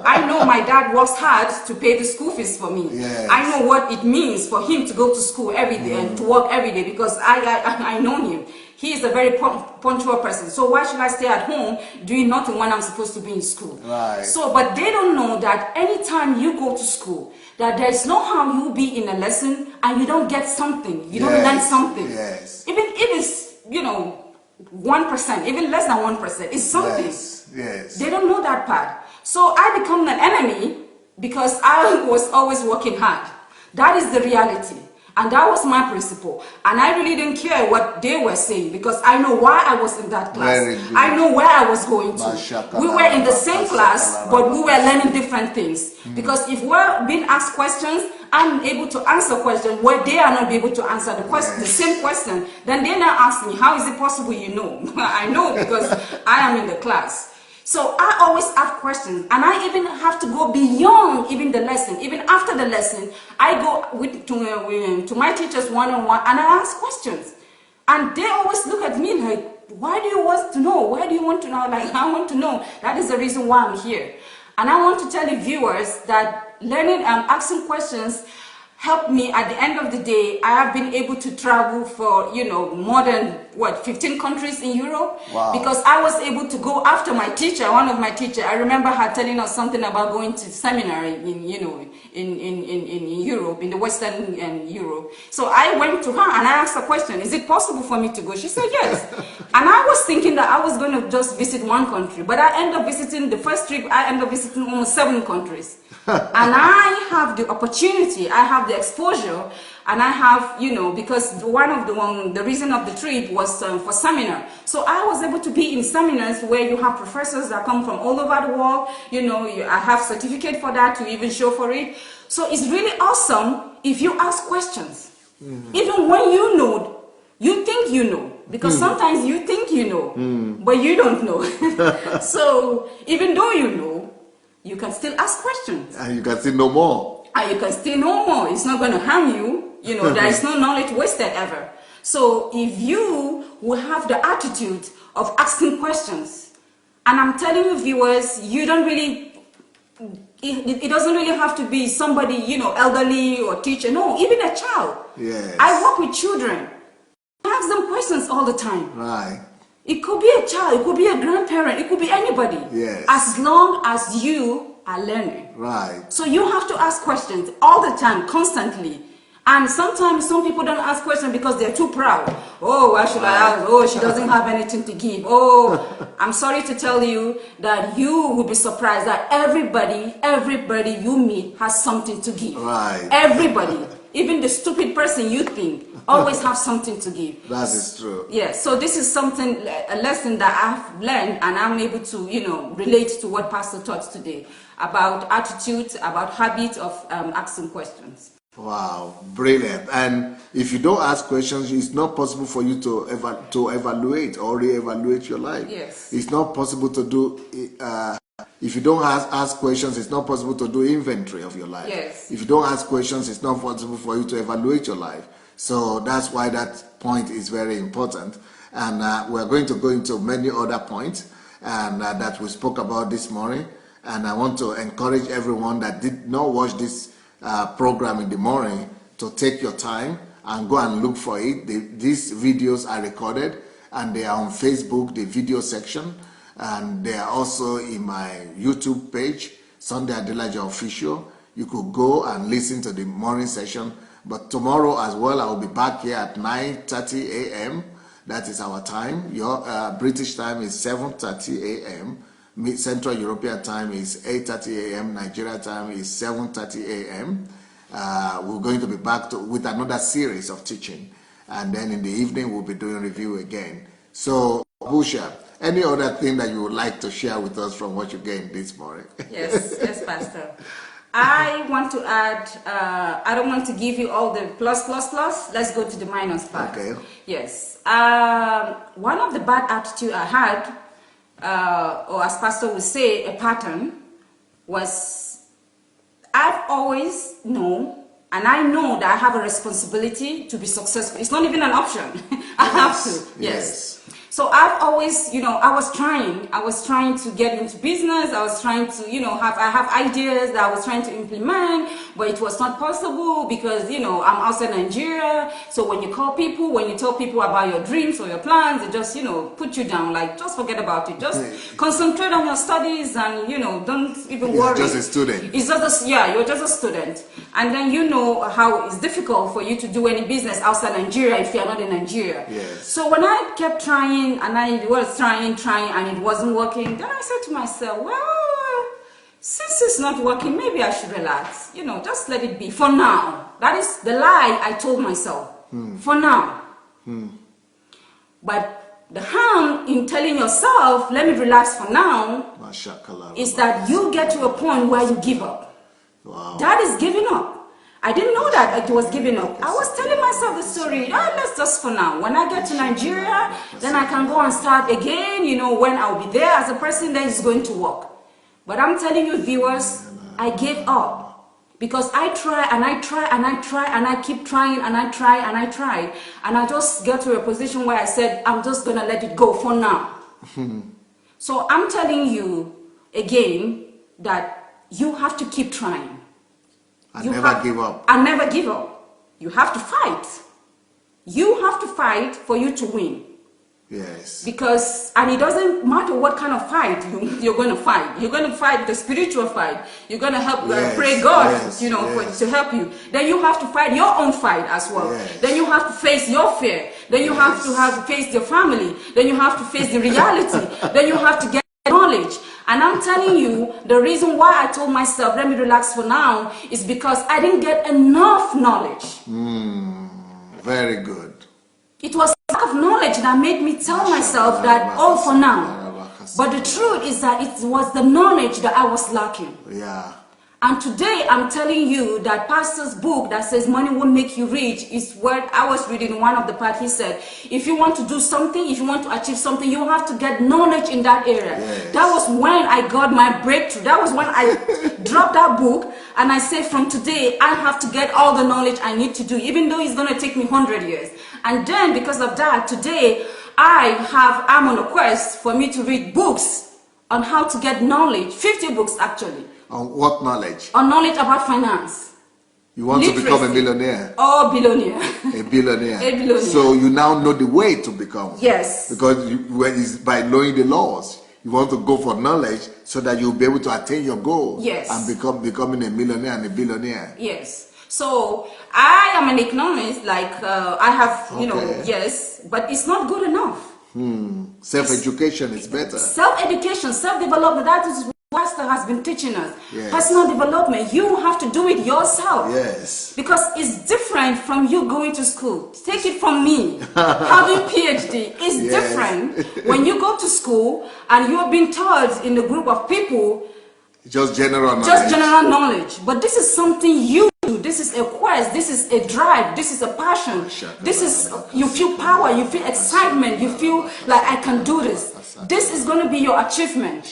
[SPEAKER 2] I know my dad works hard to pay the school fees for me. Yes. I know what it means for him to go to school every day and to work every day, because I know him. He is a very punctual person. So why should I stay at home doing nothing when I'm supposed to be in school? Right. So, but they don't know that anytime you go to school, that there's no harm you be in a lesson and you don't get something. You don't learn something. Yes. Even if it's, 1%, even less than 1%, it's something. Yes. Yes. They don't know that part. So I become an enemy because I was always working hard. That is the reality. And that was my principle. And I really didn't care what they were saying, because I know why I was in that class. I know where I was going to. We were in the same class, but we were learning different things. Because if we're being asked questions, I'm able to answer questions where they are not able to answer the same question. Then they now ask me, how is it possible you know? I know because I am in the class. So I always have questions, and I even have to go beyond even the lesson. Even after the lesson, I go to my teachers one-on-one and I ask questions. And they always look at me like, why do you want to know? Why do you want to know? Like, I want to know. That is the reason why I'm here. And I want to tell the viewers that learning and asking questions helped me. At the end of the day, I have been able to travel for, more than, 15 countries in Europe.
[SPEAKER 1] Wow.
[SPEAKER 2] Because I was able to go after my teacher, one of my teachers. I remember her telling us something about going to seminary in Europe, in the Western Europe. So I went to her and I asked her a question, is it possible for me to go? She said yes. And I was thinking that I was going to just visit one country, but I ended up visiting, the first trip, I ended up visiting almost 7 countries. And I have the opportunity, I have the exposure, and I have, because one of the reason of the trip was for seminar. So I was able to be in seminars where you have professors that come from all over the world. I have certificate for that to even show for it. So it's really awesome if you ask questions. Even when you know, you think you know. Because sometimes you think you know, but you don't know. So even though you know, you can still ask questions.
[SPEAKER 1] And you can still know more.
[SPEAKER 2] And you can still know more. It's not going to harm you. There is no knowledge wasted ever. So if you will have the attitude of asking questions, and I'm telling you viewers, you don't really, it doesn't really have to be somebody, elderly or teacher. No, even a child.
[SPEAKER 1] Yes.
[SPEAKER 2] I work with children. I ask them questions all the time.
[SPEAKER 1] Right.
[SPEAKER 2] It could be a child, it could be a grandparent, it could be anybody.
[SPEAKER 1] Yes.
[SPEAKER 2] As long as you are learning.
[SPEAKER 1] Right.
[SPEAKER 2] So you have to ask questions all the time, constantly. And sometimes some people don't ask questions because they're too proud. Oh, why should I ask? Oh, she doesn't have anything to give. Oh, I'm sorry to tell you that you will be surprised that everybody you meet has something to give.
[SPEAKER 1] Right.
[SPEAKER 2] Everybody. Even the stupid person you think always have something to give.
[SPEAKER 1] That is true.
[SPEAKER 2] Yeah, so this is something, a lesson that I've learned, and I'm able to, relate to what Pastor taught today about attitude, about habit of asking questions.
[SPEAKER 1] Wow, brilliant. And if you don't ask questions, it's not possible for you to evaluate or re-evaluate your life.
[SPEAKER 2] Yes.
[SPEAKER 1] It's not possible to do, if you don't ask questions, it's not possible to do inventory of your life.
[SPEAKER 2] Yes.
[SPEAKER 1] If you don't ask questions, it's not possible for you to evaluate your life. So that's why that point is very important. And we're going to go into many other points and that we spoke about this morning. And I want to encourage everyone that did not watch this program in the morning to take your time and go and look for it. These videos are recorded and they are on Facebook, the video section, and they are also in my YouTube page, Sunday Adelaja Official. You could go and listen to the morning session. But tomorrow as well, I will be back here at 9:30 a.m. That is our time. Your British time is 7:30 a.m. Central European time is 8:30 a.m. Nigeria time is 7:30 a.m. We're going to be back with another series of teaching. And then in the evening, we'll be doing review again. So, Babusha, any other thing that you would like to share with us from what you gained this morning?
[SPEAKER 2] Yes, Pastor. I want to add, I don't want to give you all the plus. Let's go to the minus part.
[SPEAKER 1] Okay.
[SPEAKER 2] Yes. One of the bad attitude I had, or as Pastor would say, a pattern, was I've always known, and I know that I have a responsibility to be successful. It's not even an option. I have to. Yes. So I've always, I was trying to get into business. I was trying to, I have ideas that I was trying to implement, but it was not possible because, I'm outside Nigeria. So when you tell people about your dreams or your plans, they just, put you down, like, just forget about it. Just concentrate on your studies and, don't even worry.
[SPEAKER 1] You're just a student.
[SPEAKER 2] You're just a student. And then you know how it's difficult for you to do any business outside Nigeria if you're not in Nigeria.
[SPEAKER 1] Yes.
[SPEAKER 2] So when I kept trying, and I was trying, and it wasn't working, then I said to myself, well, since it's not working, maybe I should relax. Just let it be for now. That is the lie I told myself. For now. But the harm in telling yourself, let me relax for now, is that you get to a point where you give up.
[SPEAKER 1] Wow.
[SPEAKER 2] That is giving up. I didn't know that it was giving up. I was telling myself the story, let's just for now. When I get to Nigeria, then I can go and start again, when I'll be there as a person, then it's going to work. But I'm telling you, viewers, I gave up. Because I try and I try and I try and I keep trying and I try and I try. And I just get to a position where I said, I'm just going to let it go for now. So I'm telling you again that you have to keep trying.
[SPEAKER 1] And never give up.
[SPEAKER 2] And never give up. You have to fight. You have to fight for you to win.
[SPEAKER 1] Yes.
[SPEAKER 2] Because, and it doesn't matter what kind of fight you're going to fight. You're going to fight the spiritual fight. You're going to help pray God, to help you. Then you have to fight your own fight as well.
[SPEAKER 1] Yes.
[SPEAKER 2] Then you have to face your fear. Then you have to face your family. Then you have to face the reality. Then you have to get knowledge. And I'm telling you, the reason why I told myself, let me relax for now, is because I didn't get enough knowledge.
[SPEAKER 1] Very good.
[SPEAKER 2] It was lack of knowledge that made me tell myself that, oh, for now. But the truth is that it was the knowledge that I was lacking.
[SPEAKER 1] Yeah.
[SPEAKER 2] And today I'm telling you that pastor's book that says money won't make you rich is what I was reading in one of the part. He said, if you want to do something, if you want to achieve something, you have to get knowledge in that area.
[SPEAKER 1] Yes.
[SPEAKER 2] That was when I got my breakthrough. That was when I dropped that book and I said, from today, I have to get all the knowledge I need to do, even though it's going to take me 100 years. And then because of that, today I'm on a quest for me to read books on how to get knowledge, 50 books actually.
[SPEAKER 1] On what knowledge?
[SPEAKER 2] On knowledge about finance.
[SPEAKER 1] You want to become a millionaire?
[SPEAKER 2] Oh, billionaire.
[SPEAKER 1] A billionaire.
[SPEAKER 2] A billionaire.
[SPEAKER 1] So you now know the way to become.
[SPEAKER 2] Yes.
[SPEAKER 1] Because it's by knowing the laws. You want to go for knowledge so that you'll be able to attain your goal. Yes. And becoming a millionaire and a billionaire.
[SPEAKER 2] Yes. So I am an economist, like I have, yes, but it's not good enough.
[SPEAKER 1] Self-education is better.
[SPEAKER 2] Self-education, self-development, that is what Pastor has been teaching us.
[SPEAKER 1] Yes.
[SPEAKER 2] Personal development, you have to do it yourself.
[SPEAKER 1] Yes.
[SPEAKER 2] Because it's different from you going to school. Take it from me. Having PhD is different when you go to school and you're being taught in a group of people.
[SPEAKER 1] Just general knowledge.
[SPEAKER 2] Just general knowledge. But this is something you do. This is a quest. This is a drive. This is a passion. This is, you feel power. You feel excitement. You feel like I can do this. This is going to be your achievement.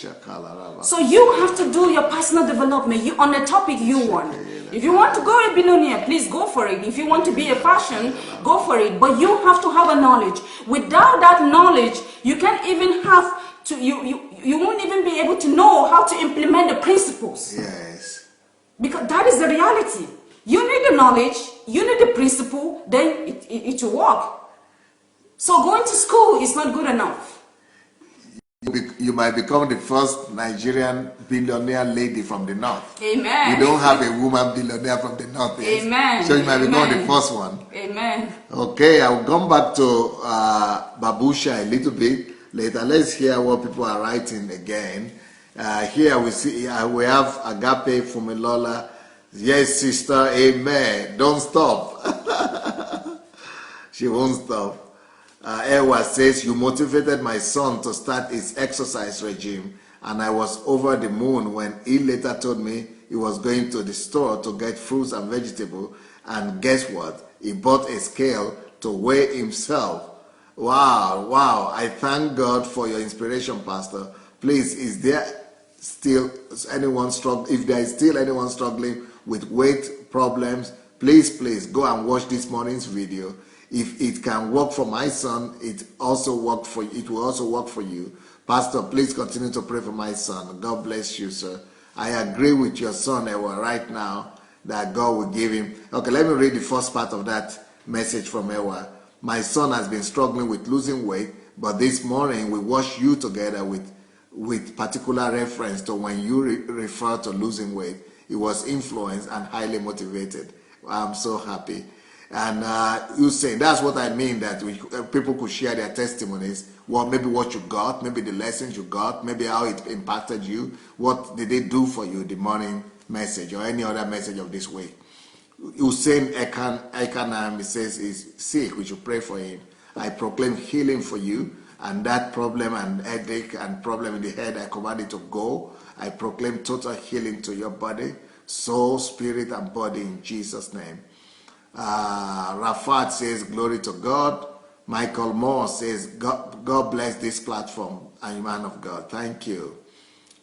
[SPEAKER 2] So you have to do your personal development on the topic you want. If you want to go a billionaire, please go for it. If you want to be a fashion, go for it. But you have to have a knowledge. Without that knowledge, you can't even have to, you won't even be able to know how to implement the principles.
[SPEAKER 1] Yes.
[SPEAKER 2] Because that is the reality. You need the knowledge, you need the principle, then it will work. So going to school is not good enough.
[SPEAKER 1] You might become the first Nigerian billionaire lady from the north.
[SPEAKER 2] Amen.
[SPEAKER 1] We don't have a woman billionaire from the north. Yes?
[SPEAKER 2] Amen.
[SPEAKER 1] So you might become the first one.
[SPEAKER 2] Amen.
[SPEAKER 1] Okay, I'll come back to Babusha a little bit later. Let's hear what people are writing again. Here we see we have Agape Fumilola. Yes, sister, amen. Don't stop. She won't stop. Ewa says, you motivated my son to start his exercise regime, and I was over the moon when he later told me he was going to the store to get fruits and vegetables, and guess what? He bought a scale to weigh himself. Wow. I thank God for your inspiration, Pastor. Please, is there still anyone struggling? If there is still anyone struggling with weight problems, please go and watch this morning's video. If it can work for my son, it will also work for you. Pastor, please continue to pray for my son. God bless you, sir. I agree with your son, Ewa, right now, that God will give him. Okay, let me read the first part of that message from Ewa. My son has been struggling with losing weight, but this morning we watched you together with particular reference to when you refer to losing weight. He was influenced and highly motivated. I'm so happy. And you saying that's what I mean, that people could share their testimonies. Well, maybe what you got, maybe the lessons you got, maybe how it impacted you. What did they do for you, the morning message or any other message of this week? Hussein Ekanam, he says, is sick. We should pray for him. I proclaim healing for you, and that problem and headache and problem in the head, I command it to go. I proclaim total healing to your body, soul, spirit, and body in Jesus' name. Rafat says, glory to God. Michael Moore says, God bless this platform. I'm a man of God. Thank you.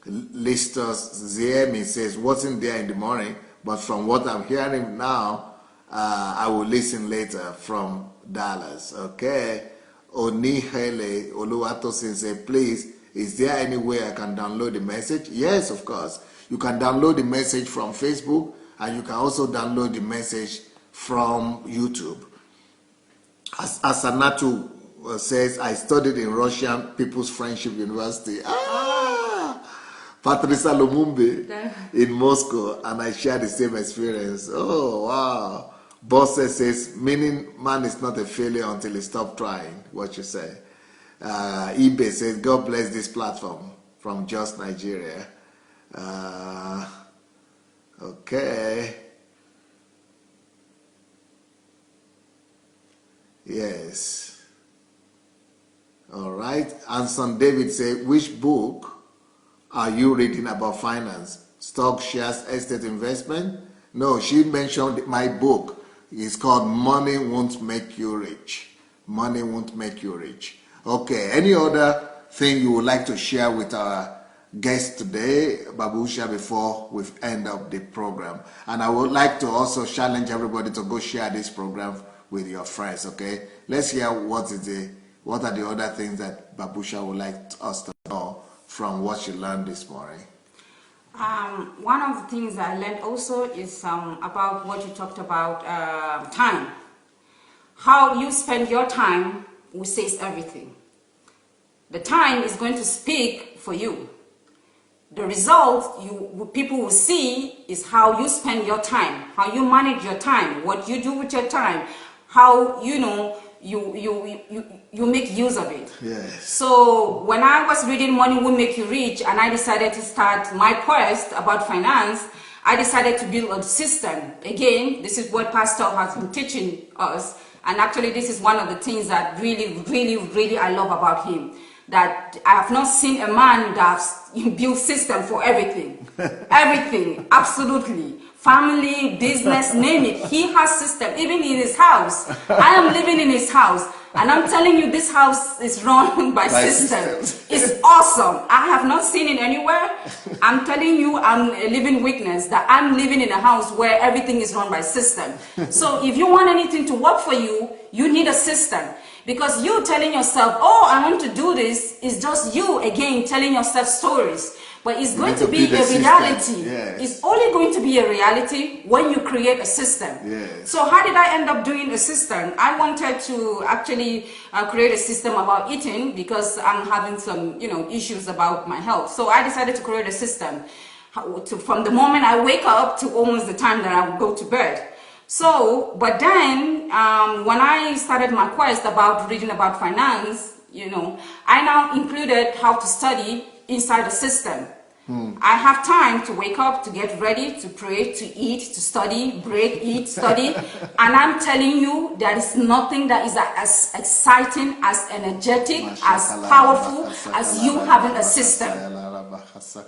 [SPEAKER 1] Listos Ziemi says, wasn't there in the morning, But from what I'm hearing now, I will listen later from Dallas. Okay. Onihele Oluwatosin said, please, is there any way I can download the message? Yes, of course. You can download the message from Facebook, and you can also download the message from YouTube. As Asanatu says, I studied in Russian People's Friendship University. Patricia Lumumbe in Moscow, and I share the same experience. Oh, wow. Bosse says, meaning man is not a failure until he stops trying, what you say. eBay says, God bless this platform from Just Nigeria. Okay. Yes. All right. Anson David said, which book are you reading about finance? Stock, shares, estate investment? No, she mentioned my book. It's called Money Won't Make You Rich. Money Won't Make You Rich. Okay, any other thing you would like to share with our guest today, Babusha, before we end up the program? And I would like to also challenge everybody to go share this program with your friends, okay? Let's hear what are the other things that Babusha would like us to know from what you learned this morning.
[SPEAKER 2] One of the things I learned also is about what you talked about, time. How you spend your time will say everything. The time is going to speak for you. The result people will see is how you spend your time, how you manage your time, what you do with your time, how you make use of it.
[SPEAKER 1] Yes.
[SPEAKER 2] So when I was reading Money Will Make You Rich and I decided to start my quest about finance, I decided to build a system. Again, this is what Pastor has been teaching us. And actually this is one of the things that really I love about him. That I have not seen a man that's built system for everything. Everything, absolutely. Family, business, name it. He has system, even in his house. I am living in his house. And I'm telling you, this house is run by system. It's awesome. I have not seen it anywhere. I'm telling you, I'm a living witness that I'm living in a house where everything is run by system. So if you want anything to work for you, you need a system. Because you telling yourself, oh, I want to do this, is just you, again, telling yourself stories. But it's going to be a reality.
[SPEAKER 1] Yes.
[SPEAKER 2] It's only going to be a reality when you create a system.
[SPEAKER 1] Yes.
[SPEAKER 2] So how did I end up doing a system? I wanted to actually create a system about eating because I'm having some, issues about my health. So I decided to create a system from the moment I wake up to almost the time that I will go to bed. So, but then when I started my quest about reading about finance, I now included how to study inside the system. I have time to wake up, to get ready, to pray, to eat, to study, break, eat, study. And I'm telling you, there is nothing that is as exciting, as energetic, as powerful as you having a system.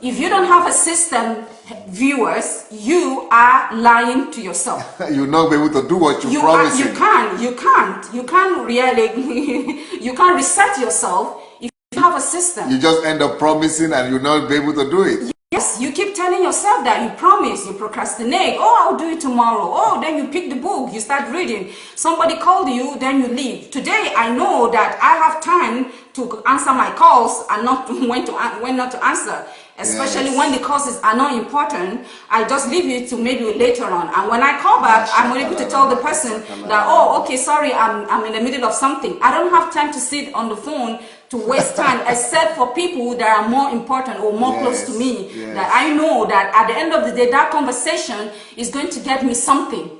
[SPEAKER 2] If you don't have a system, viewers, you are lying to yourself.
[SPEAKER 1] You'll not be able to do what you promised.
[SPEAKER 2] You can't really, you can't reset yourself. You have a system.
[SPEAKER 1] You just end up promising and you'll not be able to do it.
[SPEAKER 2] Yes, you keep telling yourself that you promise, you procrastinate. Oh, I'll do it tomorrow. Oh, then you pick the book, you start reading. Somebody called you, then you leave. Today, I know that I have time to answer my calls and not when not to answer. Especially when the courses are not important, I just leave it to maybe later on. And when I call back, I'm able to tell the person that, oh, okay, sorry, I'm in the middle of something. I don't have time to sit on the phone to waste time, except for people that are more important or more close to me, that I know that at the end of the day, that conversation is going to get me something.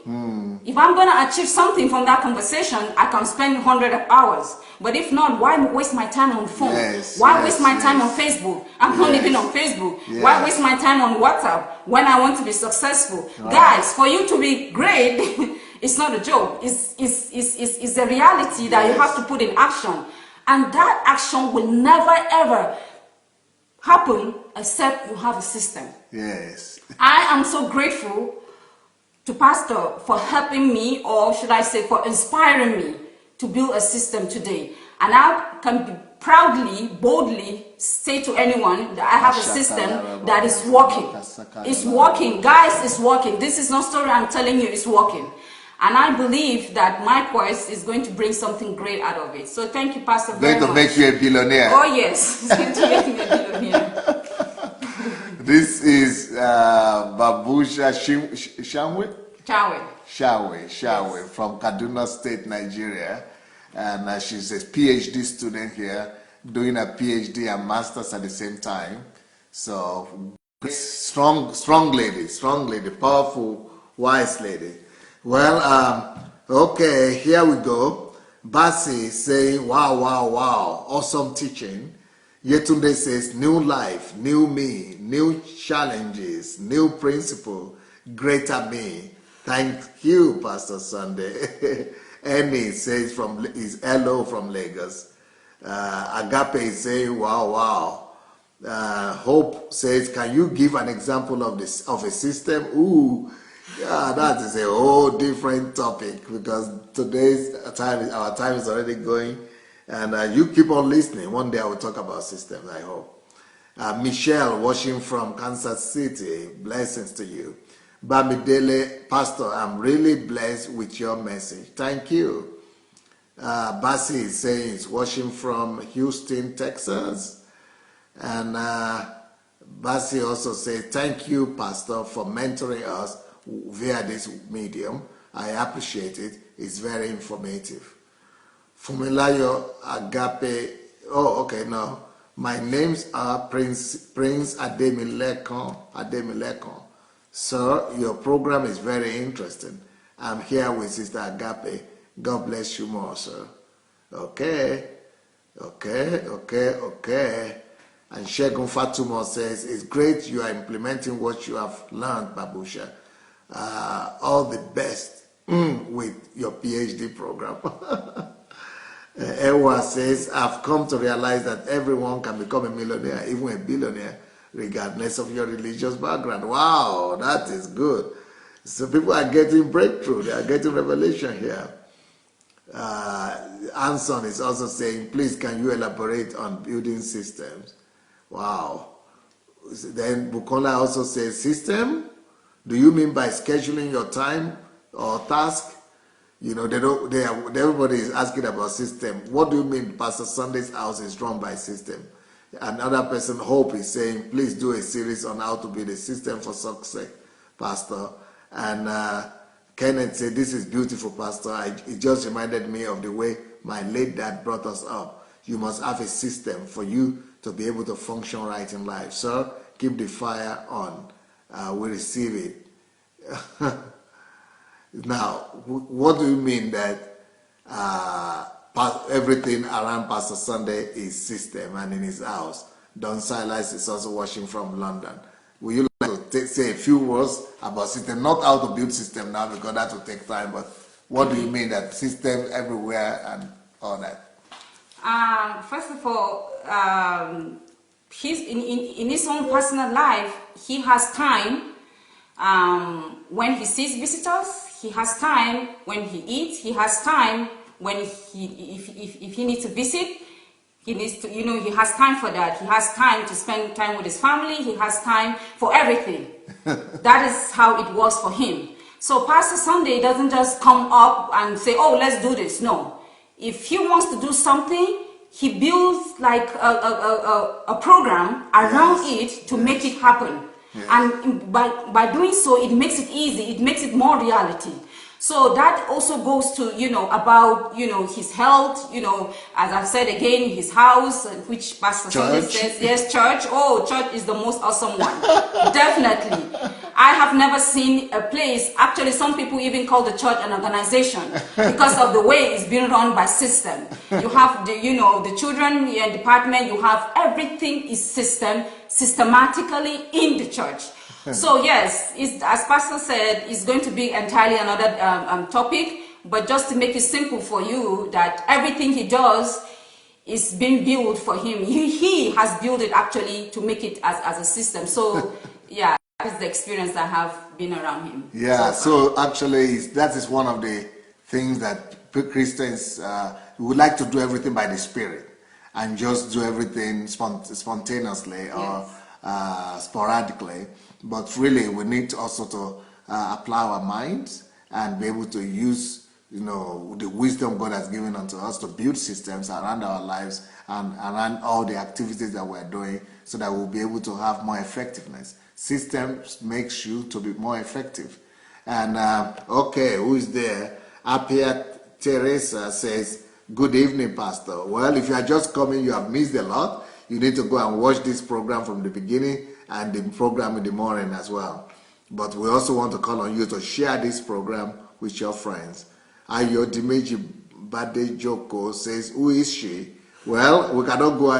[SPEAKER 2] If I'm going to achieve something from that conversation, I can spend 100 hours. But if not, why waste my time on the phone? Why waste my time on Facebook? I'm not even on Facebook. Why waste my time on WhatsApp when I want to be successful? Guys, for you to be great, it's not a joke. It's a reality that you have to put in action. And that action will never ever happen except you have a system.
[SPEAKER 1] Yes.
[SPEAKER 2] I am so grateful to Pastor for helping me, or should I say for inspiring me to build a system today. And I can proudly, boldly say to anyone that I have a system that is working. It's working, guys. It's working. This is not story I'm telling you. It's working, and I believe that my quest is going to bring something great out of it. So thank you, Pastor. Very much.
[SPEAKER 1] Going to make you a billionaire.
[SPEAKER 2] Oh yes, it's going to make me a billionaire.
[SPEAKER 1] This is Baboshiya Chawai
[SPEAKER 2] Yes.
[SPEAKER 1] From Kaduna State, Nigeria, and she's a PhD student here, doing a PhD and master's at the same time. So strong lady, powerful, wise lady. Well, okay, here we go. Basi saying, wow, awesome teaching. Yetunde says, new life, new me, new challenges, new principle, greater me. Thank you, Pastor Sunday. Annie says is hello from Lagos. Agape is saying, wow. Hope says, can you give an example of a system? Ooh, yeah, that is a whole different topic, because our time is already going. And you keep on listening. One day I will talk about systems, I hope. Michelle, watching from Kansas City, blessings to you. Bamidele, Pastor, I'm really blessed with your message. Thank you. Basi is saying he's watching from Houston, Texas. And Basi also says, thank you, Pastor, for mentoring us via this medium. I appreciate it. It's very informative. Fumilayo Agape. Oh, okay, no. My names are Prince Ademilekon. Sir, your program is very interesting. I'm here with Sister Agape. God bless you more, sir. Okay. And Shegun Fatumo says, it's great you are implementing what you have learned, Babusha. All the best with your PhD program. Ewa says, I've come to realize that everyone can become a millionaire, even a billionaire, regardless of your religious background. Wow, that is good. So people are getting breakthrough. They are getting revelation here. Anson is also saying, please, can you elaborate on building systems? Wow. Then Bukola also says, system? Do you mean by scheduling your time or task? You know, everybody is asking about system. What do you mean Pastor Sunday's house is run by system? Another person, Hope, is saying, please do a series on how to build a system for success, Pastor. And Kenneth said, this is beautiful, Pastor. It just reminded me of the way my late dad brought us up. You must have a system for you to be able to function right in life. Sir, keep the fire on. We receive it. Now, what do you mean that everything around Pastor Sunday is system and in his house? Don Silas is also watching from London. Will you like to say a few words about system? Not how to build system now, because that will take time, but what do you mean that system everywhere and all that?
[SPEAKER 2] First of all, in his own personal life, he has time when he sees visitors. He has time when he eats. He has time when if he needs to visit. He needs to, he has time for that. He has time to spend time with his family. He has time for everything. That is how it was for him. So Pastor Sunday doesn't just come up and say, oh, let's do this. No. If he wants to do something, he builds like a program around it to make it happen. Yes. And by doing so, it makes it easy. It makes it more reality. So that also goes to, about, his health, as I've said again, his house, which Pastor Sunday says, yes, church. Oh, church is the most awesome one. Definitely. I have never seen a place, actually some people even call the church an organization because of the way it's being run by system. You have the children department, you have everything is systematically in the church. So yes, as Pastor said, it's going to be entirely another topic, but just to make it simple for you, that everything he does is being built for him. He has built it actually to make it as a system. So yeah, that's the experience I have been around him.
[SPEAKER 1] Yeah, so actually that is one of the things that Christians would like to do everything by the Spirit. and just do everything spontaneously or sporadically. But really, we need to also to apply our minds and be able to use, the wisdom God has given unto us to build systems around our lives and around all the activities that we're doing, so that we'll be able to have more effectiveness. Systems makes you to be more effective. And okay, who is there? Apia Teresa says, good evening, Pastor. Well, if you are just coming, you have missed a lot. You need to go and watch this program from the beginning and the program in the morning as well. But we also want to call on you to share this program with your friends. Ayo Dimeji Bade Joko says, who is she? Well, we cannot go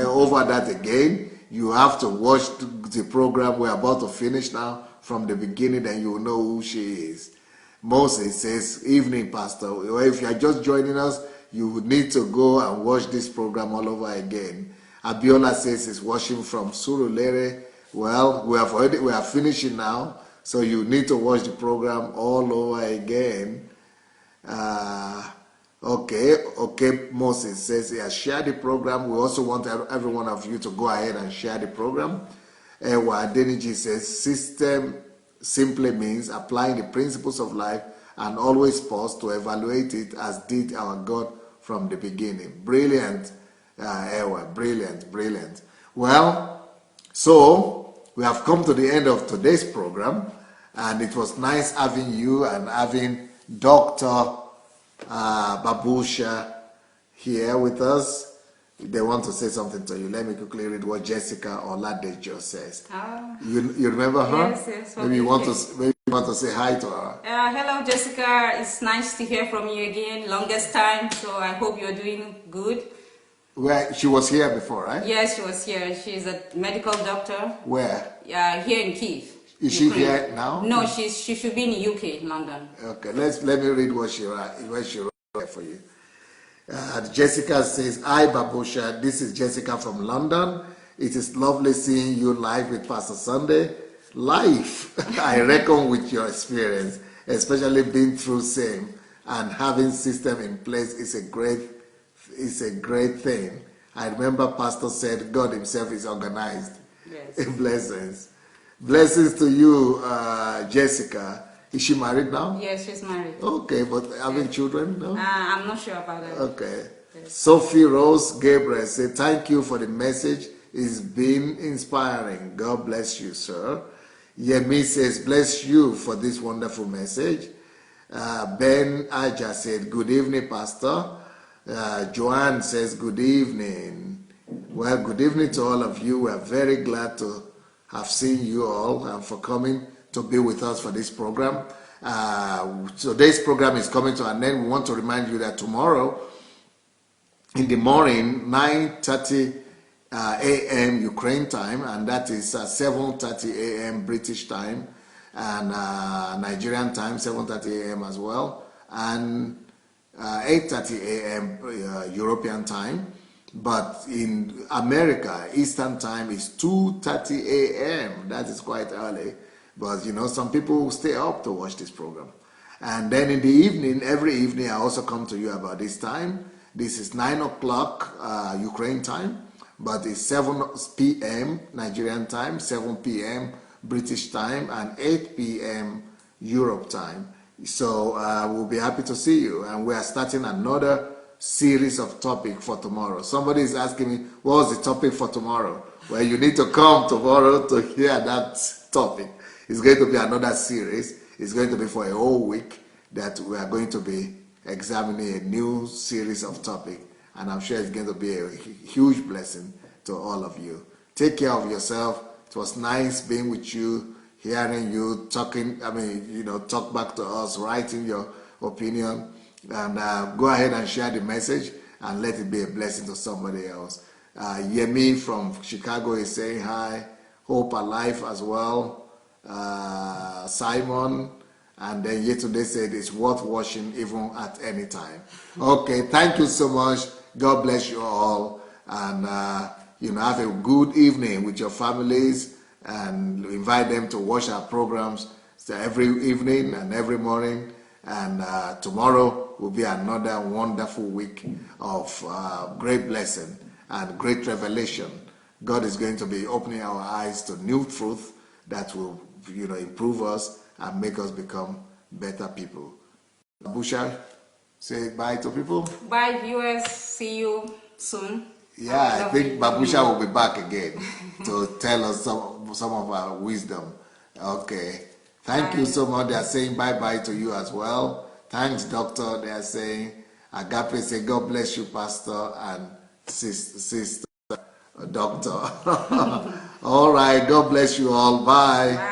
[SPEAKER 1] over that again. You have to watch the program we're about to finish now from the beginning, then you will know who she is. Moses says, evening, Pastor. Well, if you are just joining us, you would need to go and watch this program all over again. Abiola says he's watching from Surulere. Well, we are finishing now, so you need to watch the program all over again. Okay, Moses says he has shared the program. We also want every one of you to go ahead and share the program. Adeniji says, system simply means applying the principles of life and always pause to evaluate it, as did our God from the beginning. Brilliant, Ewa, brilliant. Well, so we have come to the end of today's program, and it was nice having you and having Dr. Babusha here with us. They want to say something to you. Let me quickly read what Jessica Oladejo says. You remember her?
[SPEAKER 2] Yes.
[SPEAKER 1] Maybe you want to say hi to her.
[SPEAKER 2] Hello, Jessica. It's nice to hear from you again. Longest time, so I hope you're doing good.
[SPEAKER 1] Where she was here before, right?
[SPEAKER 2] Yes, she was here. She's a medical doctor.
[SPEAKER 1] Where?
[SPEAKER 2] Here in Kyiv.
[SPEAKER 1] Is she here now?
[SPEAKER 2] No, she should be in the UK, London.
[SPEAKER 1] Okay, let me read what she wrote for you. Jessica says, hi Babusha, this is Jessica from London. It is lovely seeing you live with Pastor Sunday. Life, I reckon with your experience, especially being through same and having system in place is a great thing. I remember Pastor said God himself is organized.
[SPEAKER 2] Yes.
[SPEAKER 1] Blessings to you, Jessica. Is she married now?
[SPEAKER 2] Yes, she's married.
[SPEAKER 1] Okay, but having children? No?
[SPEAKER 2] I'm not sure about that.
[SPEAKER 1] Okay. Yes. Sophie Rose Gabriel said, thank you for the message. It's been inspiring. God bless you, sir. Yemi says, bless you for this wonderful message. Ben Aja said, good evening, Pastor. Joanne says, good evening. Well, good evening to all of you. We are very glad to have seen you all and for coming to be with us for this program. So this program is coming to an end. We want to remind you that tomorrow in the morning, 9:30 a.m. Ukraine time, and that is 7:30 a.m. British time, and Nigerian time, 7:30 a.m. as well, and 8:30 a.m. European time. But in America, Eastern time is 2:30 a.m. That is quite early. But some people stay up to watch this program. And then in the evening, every evening, I also come to you about this time. This is 9 o'clock Ukraine time, but it's 7 p.m. Nigerian time, 7 p.m. British time, and 8 p.m. Europe time. So we'll be happy to see you. And we are starting another series of topic for tomorrow. Somebody is asking me, what's the topic for tomorrow? Well, you need to come tomorrow to hear that topic. It's going to be another series. It's going to be for a whole week that we are going to be examining a new series of topics. And I'm sure it's going to be a huge blessing to all of you. Take care of yourself. It was nice being with you, hearing you talking, talk back to us, writing your opinion. And go ahead and share the message and let it be a blessing to somebody else. Yemi from Chicago is saying hi. Hope alive as well. Simon, and then yesterday said it's worth watching even at any time. Okay, thank you so much. God bless you all, and have a good evening with your families, and invite them to watch our programs every evening and every morning. And tomorrow will be another wonderful week of great blessing. and great revelation. God is going to be opening our eyes to new truth that will, improve us and make us become better people. Babusha, say bye to people.
[SPEAKER 2] Bye, viewers. See you soon.
[SPEAKER 1] Yeah, I think Babusha will be back again to tell us some of our wisdom. Okay. Thank you so much. They are saying bye-bye to you as well. Thanks, Doctor. They are saying, Agape say, God bless you, Pastor and Sister Doctor. All right. God bless you all. Bye.